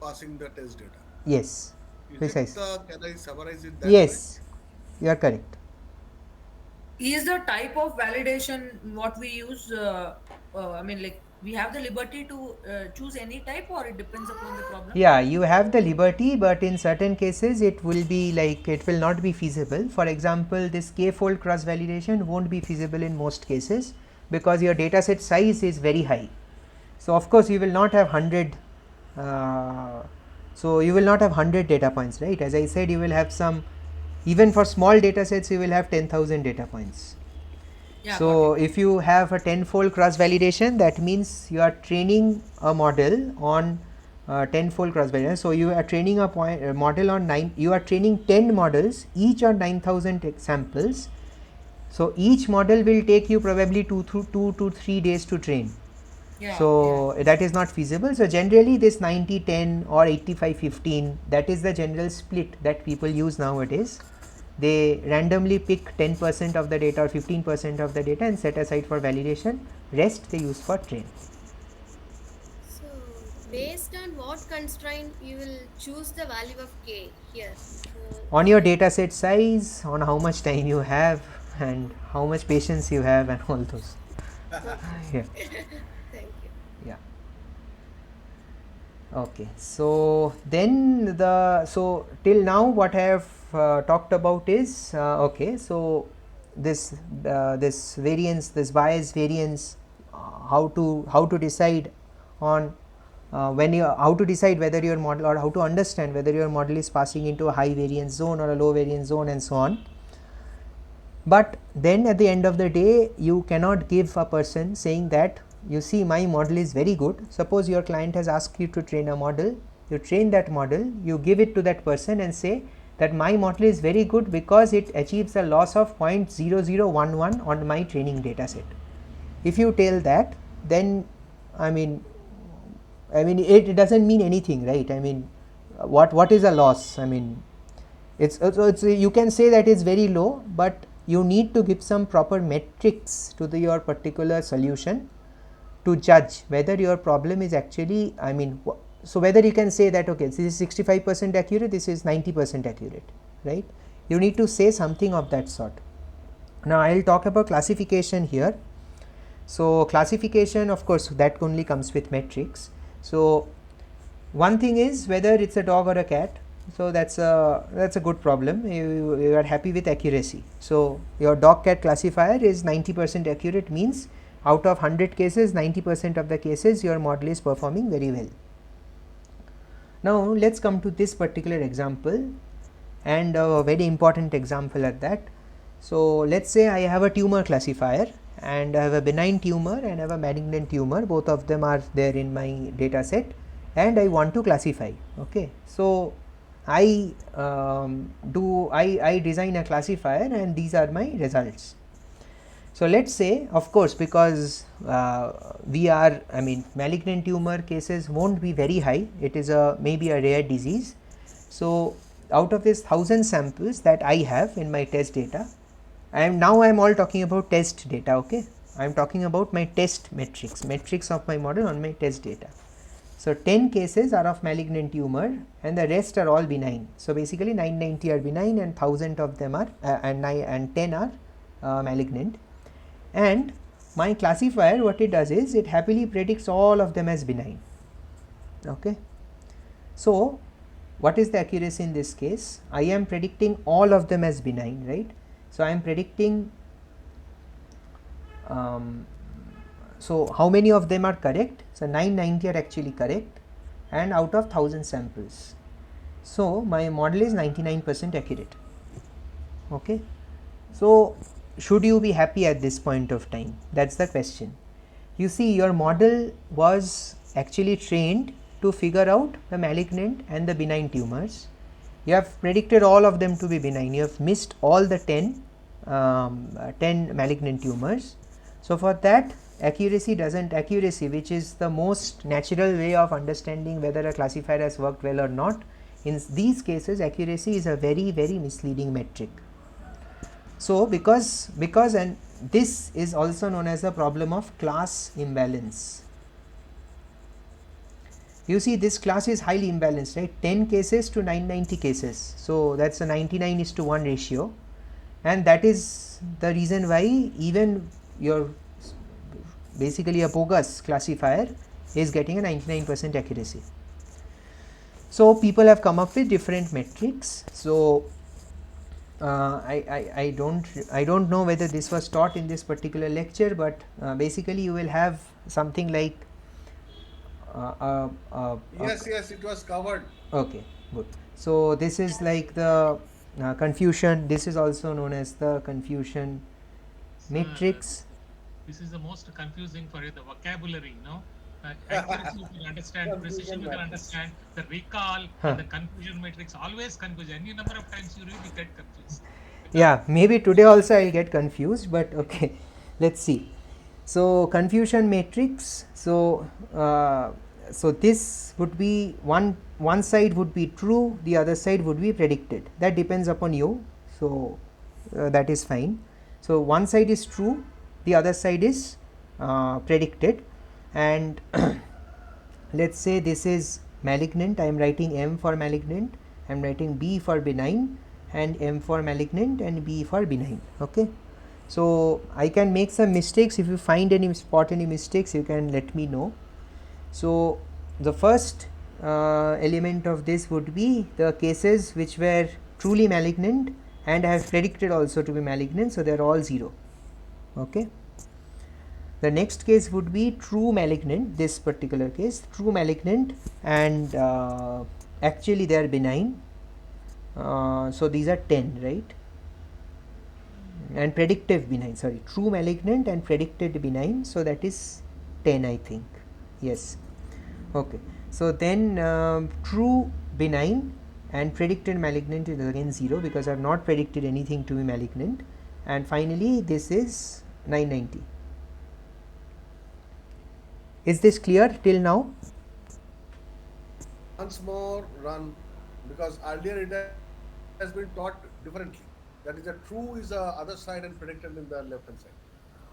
Passing the test data. Yes, precisely. Can I summarize it that yes, way? You are correct. Is the type of validation what we use, I mean, like, we have the liberty to choose any type, or it depends upon the problem? Yeah, you have the liberty, but in certain cases it will be like, it will not be feasible. For example, this k-fold cross validation won't be feasible in most cases, because your data set size is very high. So of course you will not have 100 data points, right? As I said, you will have some, even for small data sets you will have 10,000 data points. Yeah, so if you have a 10-fold cross validation, that means you are training a model on 10-fold cross validation. So you are training a model on 10 models, each on 9,000 samples. So each model will take you probably 2 to 3 days to train. Yeah, so that is not feasible. So generally this 90-10 or 85-15, that is the general split that people use nowadays. They randomly pick 10% of the data or 15% of the data and set aside for validation. Rest they use for train. So based on what constraint you will choose the value of k here? On your data set size, on how much time you have, and how much patience you have, and all those. Yeah. Okay, so then till now what I have talked about is okay, so this variance, this bias variance, how to decide on when you how to decide whether your model, or how to understand whether your model is passing into a high variance zone or a low variance zone and so on. But then at the end of the day, you cannot give a person saying that, you see, my model is very good. Suppose your client has asked you to train a model, you train that model, you give it to that person and say that my model is very good because it achieves a loss of 0.0011 on my training data set. If you tell that, then I mean it doesn't mean anything, right? I mean, what is a loss? I mean, it's you can say that it's very low, but you need to give some proper metrics to your particular solution to judge whether your problem is actually, I mean, so whether you can say that, okay, this is 65% accurate, this is 90% accurate, right? You need to say something of that sort. Now I will talk about classification here. So classification, of course, that only comes with metrics. So one thing is whether it's a dog or a cat. So that's a good problem. You are happy with accuracy. So your dog cat classifier is 90% accurate, means out of 100 cases, 90% of the cases your model is performing very well. Now let's come to this particular example, and a very important example at that. So let's say I have a tumor classifier, and I have a benign tumor and I have a malignant tumor, both of them are there in my data set, and I want to classify. Okay, so I design a classifier and these are my results. So let's say, of course, because malignant tumor cases won't be very high, it is maybe a rare disease. So out of this 1000 samples that I have in my test data, I am all talking about test data. Okay, I am talking about my test metrics of my model on my test data. So 10 cases are of malignant tumor and the rest are all benign. So basically 990 are benign and 1000 of them are and 10 are malignant. And my classifier, what it does is it happily predicts all of them as benign. Okay, so what is the accuracy in this case? I am predicting all of them as benign, right? So I am predicting, so how many of them are correct? So 990 are actually correct, and out of 1000 samples. So my model is 99% accurate. Okay, so should you be happy at this point of time? That's the question. You see, your model was actually trained to figure out the malignant and the benign tumors. You have predicted all of them to be benign. You have missed all the 10 malignant tumors. So for that, accuracy, which is the most natural way of understanding whether a classifier has worked well or not, in these cases accuracy is a very, very misleading metric. So because and this is also known as the problem of class imbalance. You see, this class is highly imbalanced, right? 10 cases to 990 cases. So that's a 99:1 ratio, and that is the reason why even your basically a bogus classifier is getting a 99% accuracy. So people have come up with different metrics. So I don't know whether this was taught in this particular lecture, but basically you will have something like yes, it was covered. Okay, good. So this is like the confusion. This is also known as the confusion matrix. This is the most confusing for you, the vocabulary, you know. Accuracy you can understand, precision you can understand, the recall and the confusion matrix always confuse. Any number of times you read, you get confused. Yeah, maybe today also I'll get confused, but okay, let's see. So confusion matrix. So so this would be one side would be true, the other side would be predicted. That depends upon you. So that is fine. So one side is true, the other side is predicted, and let's say this is malignant. I am writing M for malignant, I am writing B for benign, and M for malignant and B for benign. Okay, so I can make some mistakes. If you find any mistakes, you can let me know. So the first element of this would be the cases which were truly malignant and I have predicted also to be malignant, so they are all 0. Okay, The next case would be true malignant, this particular case, true malignant, and actually they are benign. So these are 10, right? And predictive benign, sorry, true malignant and predicted benign, so that is 10, I think. Yes. Okay. So then true benign and predicted malignant is again 0 because I have not predicted anything to be malignant. And finally this is 990. Is this clear till now? Once more run, because earlier it has been taught differently. That is, a true is the other side and predicted in the left hand side.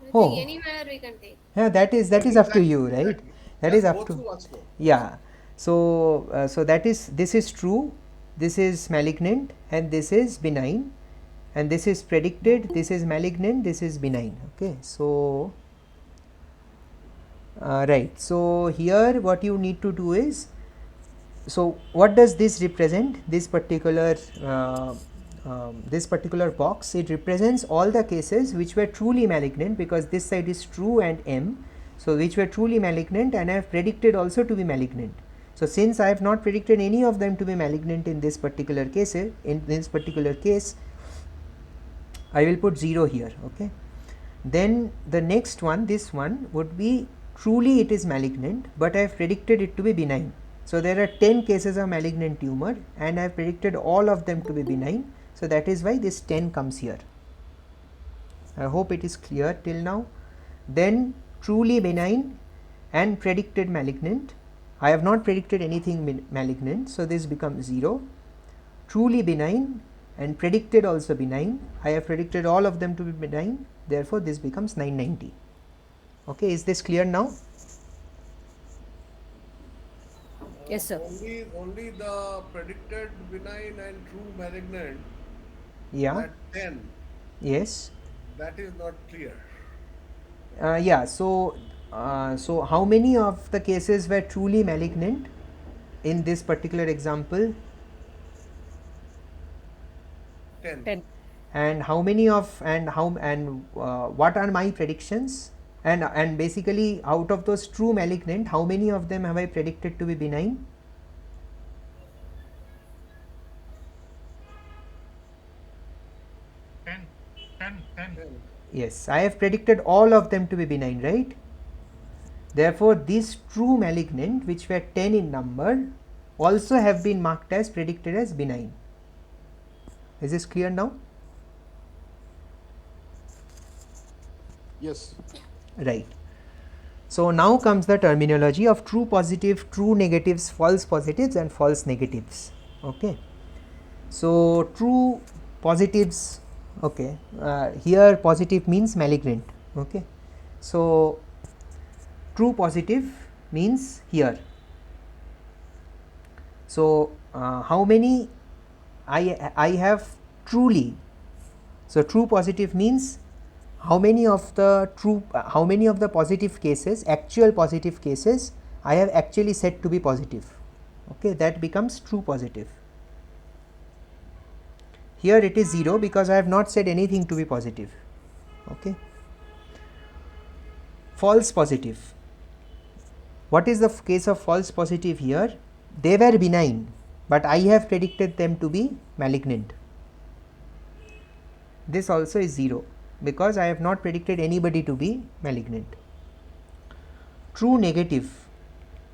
I Oh. think anywhere we can take. Yeah, that is up to you, right? Exactly. That Just is go up to, through once more. yeah. So so that is, this is true, this is malignant, and this is benign, and this is predicted, this is malignant, this is benign. Okay, so right, so here what you need to do is, so what does this represent, this particular box? It represents all the cases which were truly malignant, because this side is true and M, so which were truly malignant, and I have predicted also to be malignant. So since I have not predicted any of them to be malignant in this particular case, I will put 0 here. Okay, then the next one, this one would be truly it is malignant, but I have predicted it to be benign. So there are 10 cases of malignant tumor and I have predicted all of them to be benign, so that is why this 10 comes here. I hope it is clear till now. Then truly benign and predicted malignant, I have not predicted anything malignant, so this becomes 0. Truly benign and predicted also benign, I have predicted all of them to be benign, therefore this becomes 990. Okay, is this clear now? Yes, sir. Only the predicted benign and true malignant. Yeah. That 10. Yes. That is not clear. Yeah. So so how many of the cases were truly malignant in this particular example? 10. And how many of, and what are my predictions? And basically out of those true malignant, how many of them have I predicted to be benign? Ten. Yes, I have predicted all of them to be benign, right? Therefore these true malignant, which were 10 in number, also have been marked as predicted as benign. Is this clear now? Yes. Right. So now comes the terminology of true positive, true negatives, false positives and false negatives. Okay. So true positives, okay, here positive means malignant. Okay. So true positive means here. So how many I have truly, so true positive means how many of the positive cases, actual positive cases, I have actually said to be positive. Okay, that becomes true positive. Here it is 0 because I have not said anything to be positive. Okay. False positive. What is the case of false positive here? They were benign, but I have predicted them to be malignant. This also is 0 because I have not predicted anybody to be malignant. True negative.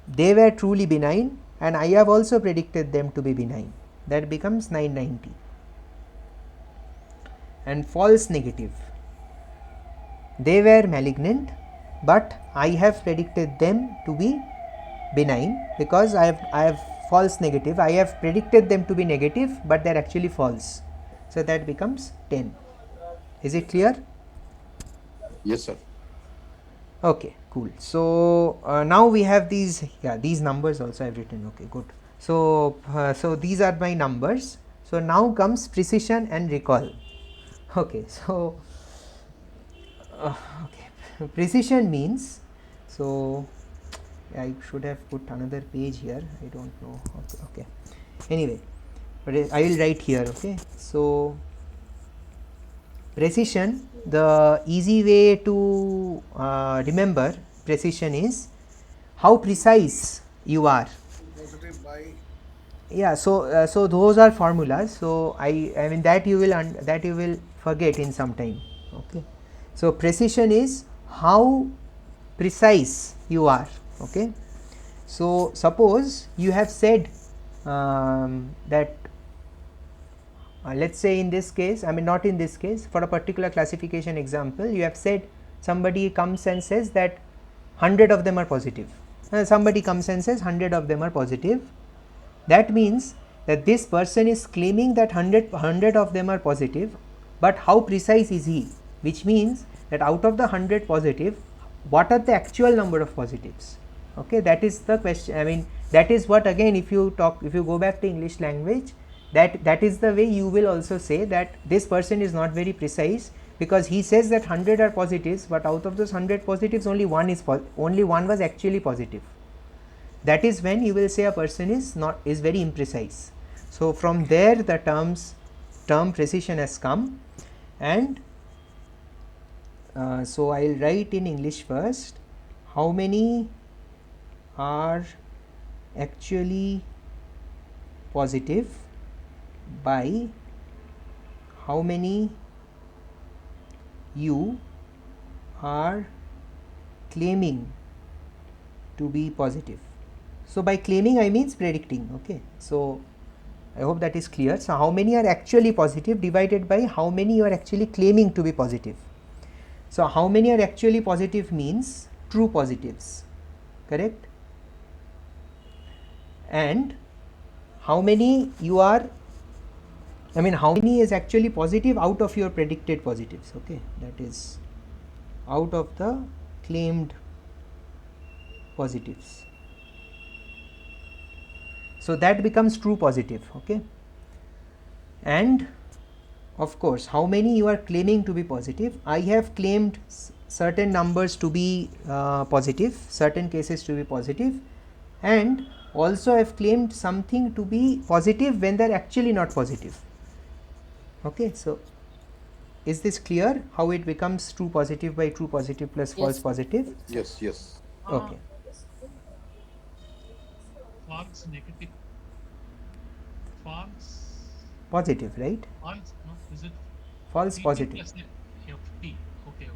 They were truly benign and I have also predicted them to be benign. That becomes 990. And false negative. They were malignant, but I have predicted them to be benign because I have false negative. I have predicted them to be negative, but they are actually false. So that becomes 10. Is it clear? Yes, sir. Okay, cool. So now we have these, these numbers also I have written. Okay, good. So so these are my numbers. So now comes precision and recall. Okay, so okay, precision means, so I should have put another page here, I don't know. Okay. Anyway, but I will write here. Okay, so precision, the easy way to to remember precision is how precise you are. Positive by Yeah, so those are formulas. So I mean that you will forget in some time. Okay, so precision is how precise you are. Okay, so suppose you have said that let's say in this case, I mean not in this case, for a particular classification example, you have said somebody comes and says that 100 of them are positive. Somebody comes and says 100 of them are positive. That means that this person is claiming that 100 of them are positive, but how precise is he? Which means that out of the 100 positive, what are the actual number of positives? Okay, that is the question. I mean that is what, again, if you go back to English language, that is the way you will also say that this person is not very precise, because he says that 100 are positives, but out of those 100 positives only one was actually positive. That is when you will say a person is very imprecise. So from there the term precision has come, and so I will write in English first. How many are actually positive by how many you are claiming to be positive. So by claiming I means predicting. Okay, so I hope that is clear. So how many are actually positive divided by how many you are actually claiming to be positive. So how many are actually positive means true positives, correct? And how many you are, I mean how many is actually positive out of your predicted positives. Okay, that is out of the claimed positives. So that becomes true positive. Okay, and of course how many you are claiming to be positive. I have claimed certain numbers to be positive, certain cases to be positive, and also I have claimed something to be positive when they are actually not positive. Okay, so is this clear how it becomes true positive by true positive plus false positive? Yes, yes. Okay. False negative. False Positive, right? false, no, is it False TP positive. plus FP? Okay.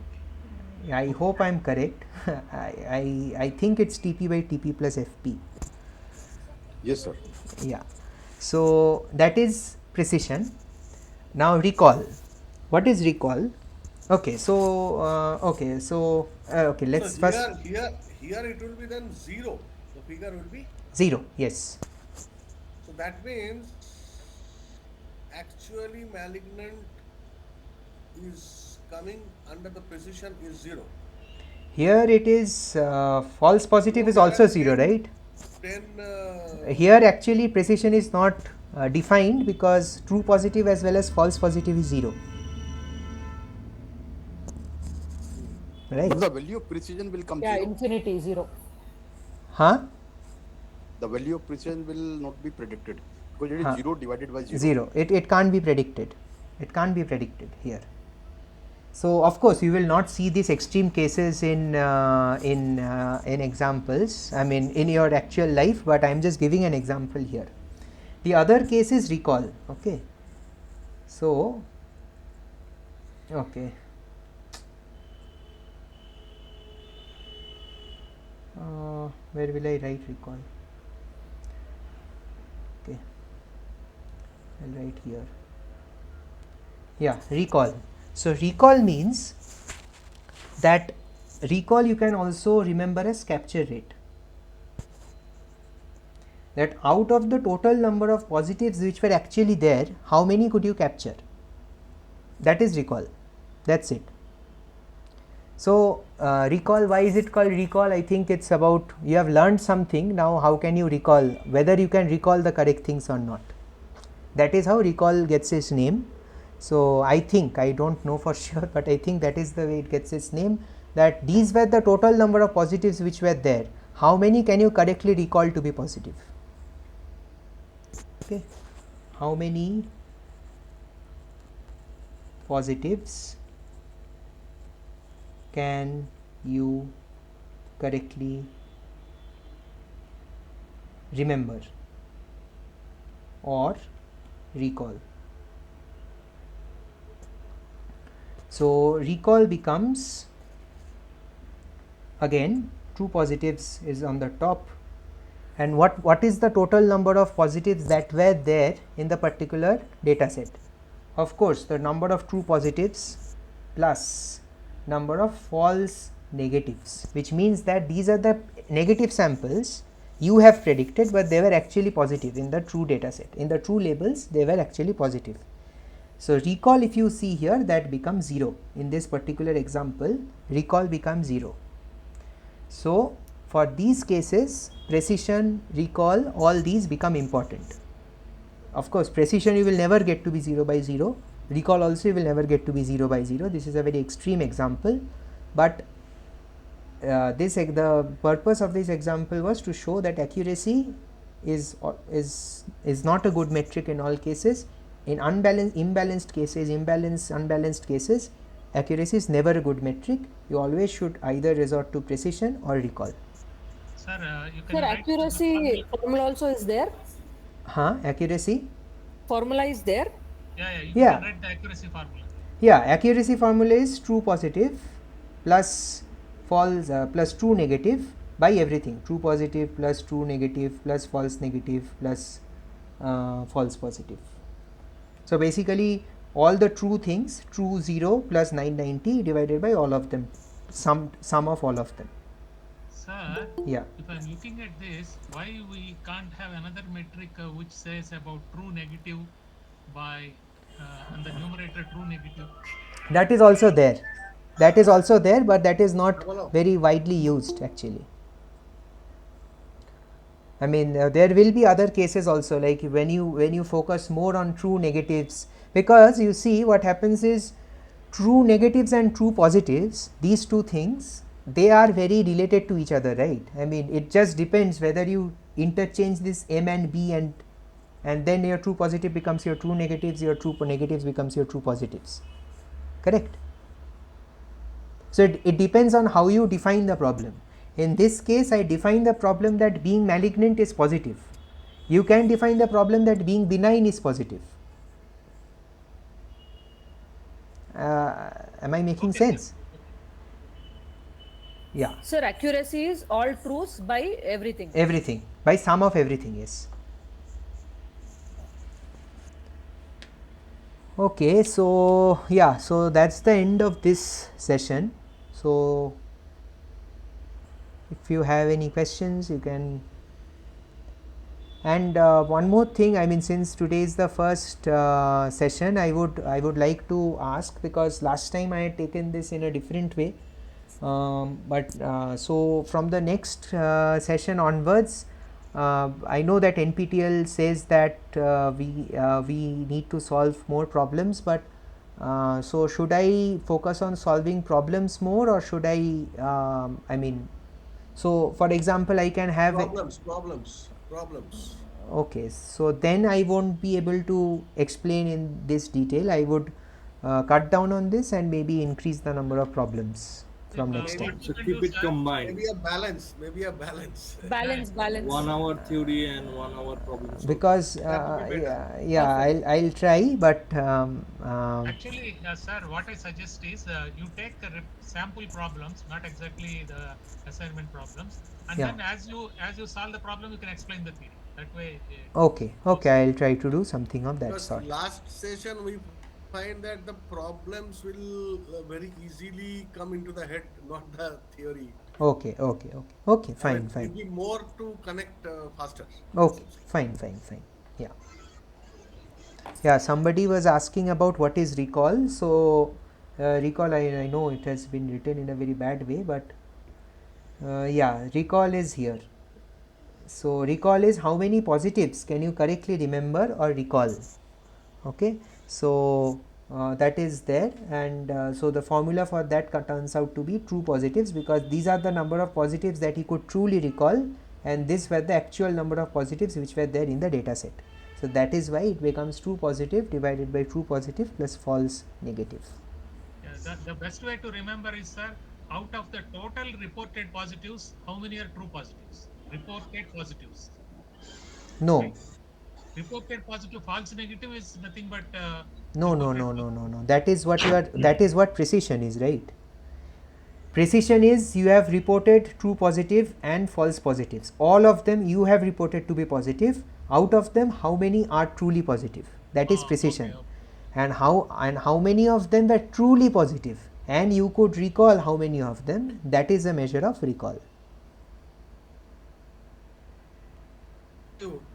Yeah, I hope I am correct. I think it's TP by TP plus FP. Yes, sir. Yeah, so that is precision. Now recall. What is recall? Okay, so okay, let's so first here it will be then 0. The figure will be 0. Yes, so that means actually malignant is coming under the precision is 0. here it is false positive So is there also are 0, right? 10 Here actually precision is not defined, because true positive as well as false positive is 0, right? But the value of precision will come 0. Infinity 0. Huh? The value of precision will not be predicted because it is 0 divided by 0. 0. It can't be predicted. It can't be predicted here. So of course you will not see these extreme cases in examples, I mean in your actual life, but I am just giving an example here. The other case is recall. Okay, so okay, where will I write recall? Okay, I'll write here. Yeah, recall. So recall means that recall you can also remember as capture rate. That out of the total number of positives which were actually there, how many could you capture? That is recall. That's it. So recall, why is it called recall? I think it's about you have learned something. Now how can you recall, whether you can recall the correct things or not? That is how recall gets its name. So I think, I don't know for sure, but I think that is the way it gets its name, that these were the total number of positives which were there. How many can you correctly recall to be positive? Okay, how many positives can you correctly remember or recall. So recall becomes, again, true positives is on the top, and what is the total number of positives that were there in the particular data set? Of course, the number of true positives plus number of false negatives, which means that these are the negative samples you have predicted, but they were actually positive in the true data set. In the true labels, they were actually positive. So recall, if you see here, that becomes 0. In this particular example, recall becomes 0. So for these cases, precision, recall, all these become important. Of course, precision you will never get to be 0 by 0, recall also you will never get to be 0 by 0. This is a very extreme example, but the purpose of this example was to show that accuracy is not a good metric in all cases. In unbalanced cases, accuracy is never a good metric. You always should either resort to precision or recall. Sir, you can Sir, accuracy formula also is there? Accuracy? Formula is there? Yeah, you can write the accuracy formula. Yeah, accuracy formula is true positive plus false plus true negative by everything. True positive plus true negative plus false negative plus false positive. So basically all the true things, true 0 plus 990 divided by all of them, sum of all of them. Sir, yeah, if I am looking at this, why we can't have another metric which says about true negative by on the numerator true negative? That is also there. That is also there, but that is not very widely used actually. I mean, there will be other cases also, like when you focus more on true negatives, because you see what happens is true negatives and true positives, these two things, they are very related to each other, right? I mean, it just depends whether you interchange this M and B, and then your true positive becomes your true negatives, your true negatives becomes your true positives, correct? So it depends on how you define the problem. In this case, I define the problem that being malignant is positive. You can define the problem that being benign is positive. Am I making sense? Yeah. Sir, accuracy is all truths by everything. Everything, by sum of everything, yes. Okay, so yeah, so that's the end of this session. So if you have any questions, you can. And one more thing, I mean, since today is the first session, I would like to ask, because last time I had taken this in a different way, so from the next session onwards, I know that NPTEL says that we need to solve more problems, but so should I focus on solving problems more, or should I mean, so for example, I can have problems. Okay, so then I won't be able to explain in this detail. I would cut down on this and maybe increase the number of problems from next time. So keep it combined. Maybe a balance. Balance. 1 hour theory and 1 hour problem solving. Because I'll try, but actually, sir, what I suggest is you take sample problems, not exactly the assignment problems, and then as you solve the problem, you can explain the theory. That way. Okay, I'll try to do something of that sort. Last session we find that the problems will very easily come into the head, not the theory. Okay, fine. It will be more to connect faster. Okay, fine. Yeah, somebody was asking about what is recall. So recall, I know it has been written in a very bad way, but yeah, recall is here. So recall is how many positives can you correctly remember or recall. Okay, so that is there, and so the formula for that turns out to be true positives, because these are the number of positives that he could truly recall, and these were the actual number of positives which were there in the data set. So that is why it becomes true positive divided by true positive plus false negative. Yeah, the best way to remember is, sir, out of the total reported positives, how many are true positives? Reported positives. No. Right. Reported positive, false negative is nothing but No. That is what you are. That is what precision is, right? Precision is you have reported true positive and false positives. All of them you have reported to be positive. Out of them, how many are truly positive? That is precision. Okay. And how many of them were truly positive? And you could recall how many of them. That is a measure of recall.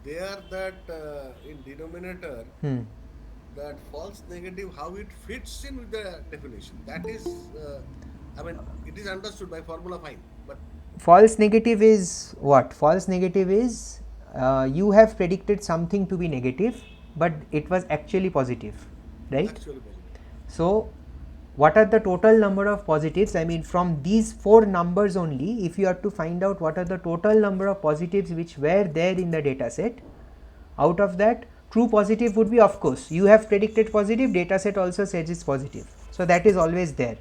There that in denominator, that false negative, how it fits in with the definition. That is, I mean, it is understood by formula fine, but false negative is what? False negative is you have predicted something to be negative, but it was actually positive, right? actually positive. So, what are the total number of positives? I mean, from these 4 numbers only, if you have to find out what are the total number of positives which were there in the data set, out of that, true positive would be, of course, you have predicted positive, data set also says it's positive. So, that is always there.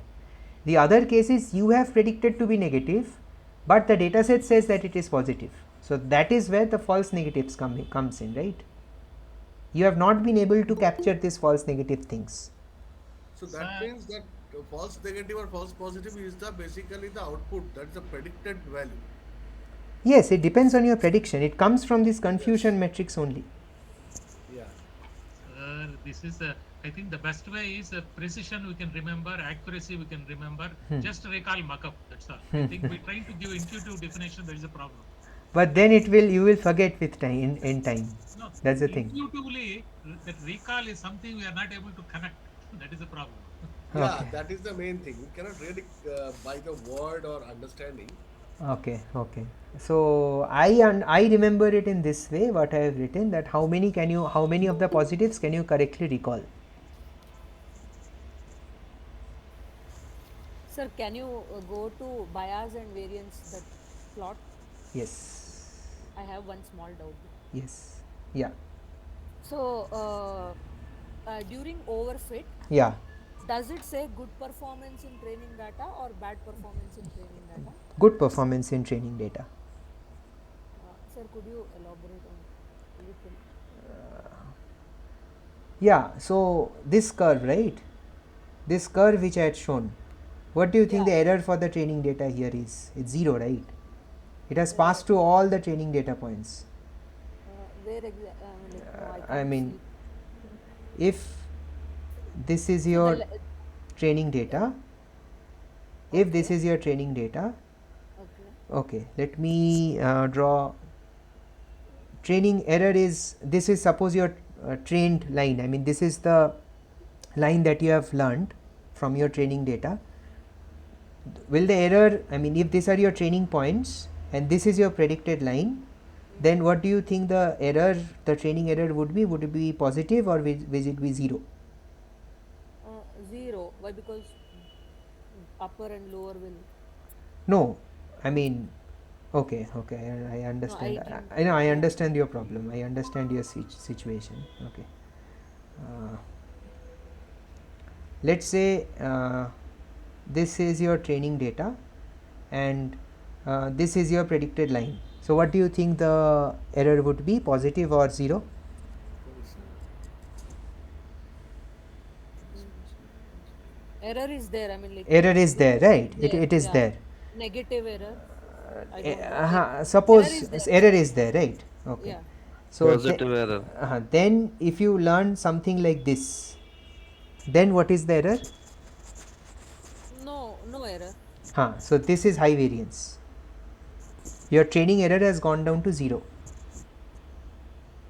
The other case is you have predicted to be negative, but the data set says that it is positive. So, that is where the false negatives comes in, right? You have not been able to capture these false negative things. So that means that false negative or false positive is basically the output, that's the predicted value. Yes, it depends on your prediction. It comes from this confusion matrix only. Yeah. This is I think the best way is precision we can remember, accuracy we can remember. Just recall markup. That's all. I think we're trying to give intuitive definition. There is a problem. But then you will forget with time in time. No, that's the thing. Intuitively, that recall is something we are not able to connect. That is a problem. Yeah, Okay. that is the main thing. We cannot really by the word or understanding. Okay. So I remember it in this way. What I have written, that how many of the positives can you correctly recall? Sir, can you go to bias and variance, that plot? Yes. I have one small doubt. Yes. Yeah. So, during overfit, Yeah. does it say good performance in training data or bad performance in training data? Good performance in training data. Sir, could you elaborate on a little? Yeah. So this curve, right? This curve which I had shown. What do you think the error for the training data here is? It's 0, right? It has passed through all the training data points. Where exactly? I mean, if this is your training data, if this is your training data, okay, let me draw. Training error is, this is suppose your trained line. I mean, this is the line that you have learned from your training data. Will the error, I mean, if these are your training points and this is your predicted line, then what do you think the error, the training error would be? Would it be positive or will it be 0? 0. Why? Because upper and lower will. No, I mean, okay, I understand. I know, I understand your problem. I understand your situation. Okay. Let's say this is your training data and this is your predicted line. So what do you think the error would be, positive or 0? Error is there. I mean, like error is there, right? It is there. Negative error. Suppose error is there, right? Okay. Yeah. So positive error. Then if you learn something like this, then what is the error? No error. So this is high variance. Your training error has gone down to 0.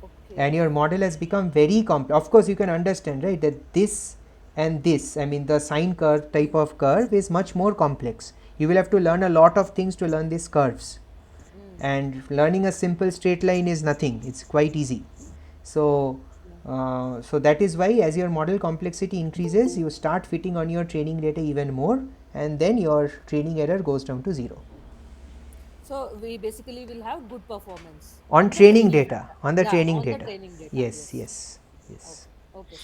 Okay. And your model has become very complex. Of course, you can understand, right, that this and this, I mean the sine curve type of curve is much more complex. You will have to learn a lot of things to learn these curves. And learning a simple straight line is nothing, it's quite easy. So that is why as your model complexity increases, you start fitting on your training data even more, and then your training error goes down to 0. So we basically will have good performance on training data, on the training on data. The training data. Yes. Okay.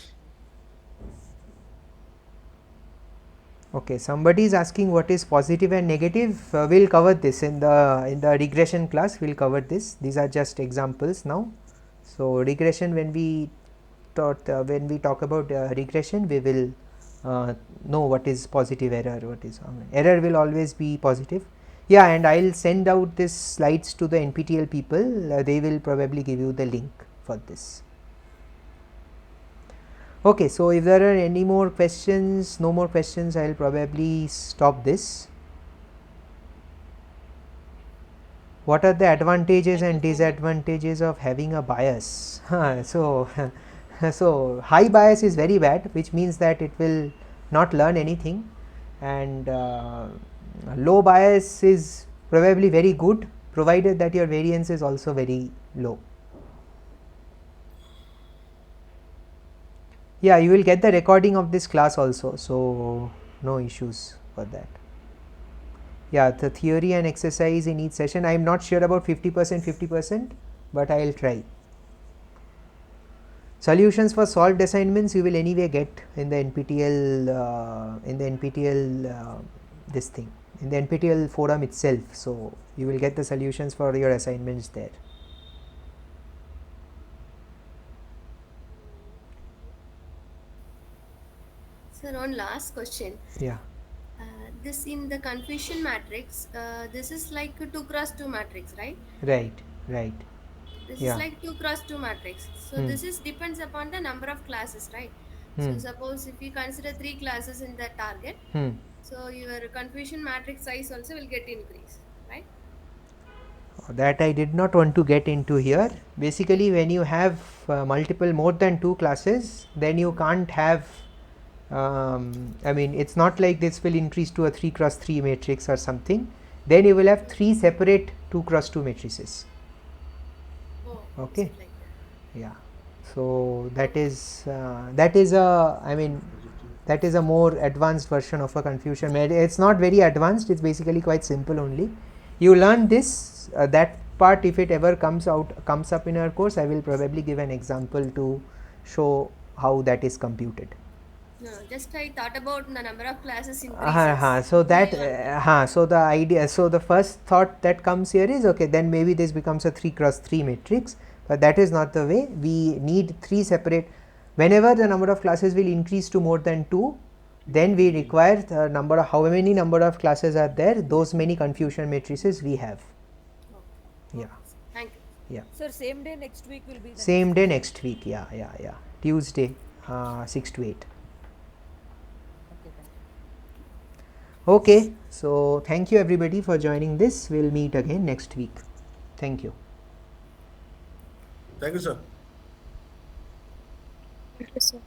Okay, somebody is asking what is positive and negative. We'll cover this in the regression class. We'll cover this. These are just examples now. So regression, when we talk about regression, we will know what is positive error, what is error will always be positive. Yeah, and I'll send out these slides to the NPTEL people. They will probably give you the link for this. Okay, so if there are any more questions, no more questions, I will probably stop this. What are the advantages and disadvantages of having a bias? So, so high bias is very bad, which means that it will not learn anything, and low bias is probably very good, provided that your variance is also very low. Yeah, you will get the recording of this class also, so no issues for that. Yeah, the theory and exercise in each session, I am not sure about 50%, but I will try. Solutions for solved assignments you will anyway get in the NPTEL, this thing, in the NPTEL forum itself. So you will get the solutions for your assignments there. Sir, one last question. Yeah. This in the confusion matrix, this is like a 2 cross 2 matrix, right? Right. This Yeah. is like 2 cross 2 matrix. So this is depends upon the number of classes, right? So suppose if you consider 3 classes in the target, so your confusion matrix size also will get increased, right? That I did not want to get into here. Basically, when you have more than 2 classes, then you can't have, I mean, it's not like this will increase to a 3 cross 3 matrix or something. Then you will have 3 separate 2 cross 2 matrices. Okay. Yeah. So that is a more advanced version of a confusion. It's not very advanced. It's basically quite simple only. You learn this, that part. If it ever comes up in our course, I will probably give an example to show how that is computed. No, just I thought about the number of classes increases. So that so the idea, so the first thought that comes here is, okay, then maybe this becomes a 3 cross 3 matrix, but that is not the way. We need 3 separate. Whenever the number of classes will increase to more than 2, then we require the number of, how many number of classes are there, those many confusion matrices we have. Yeah. Thank you. Yeah. Sir, same day next week will be the same day next week. Yeah. Tuesday, 6 to 8. Okay, so thank you everybody for joining this. We'll meet again next week. Thank you. Thank you, sir. Thank you, sir.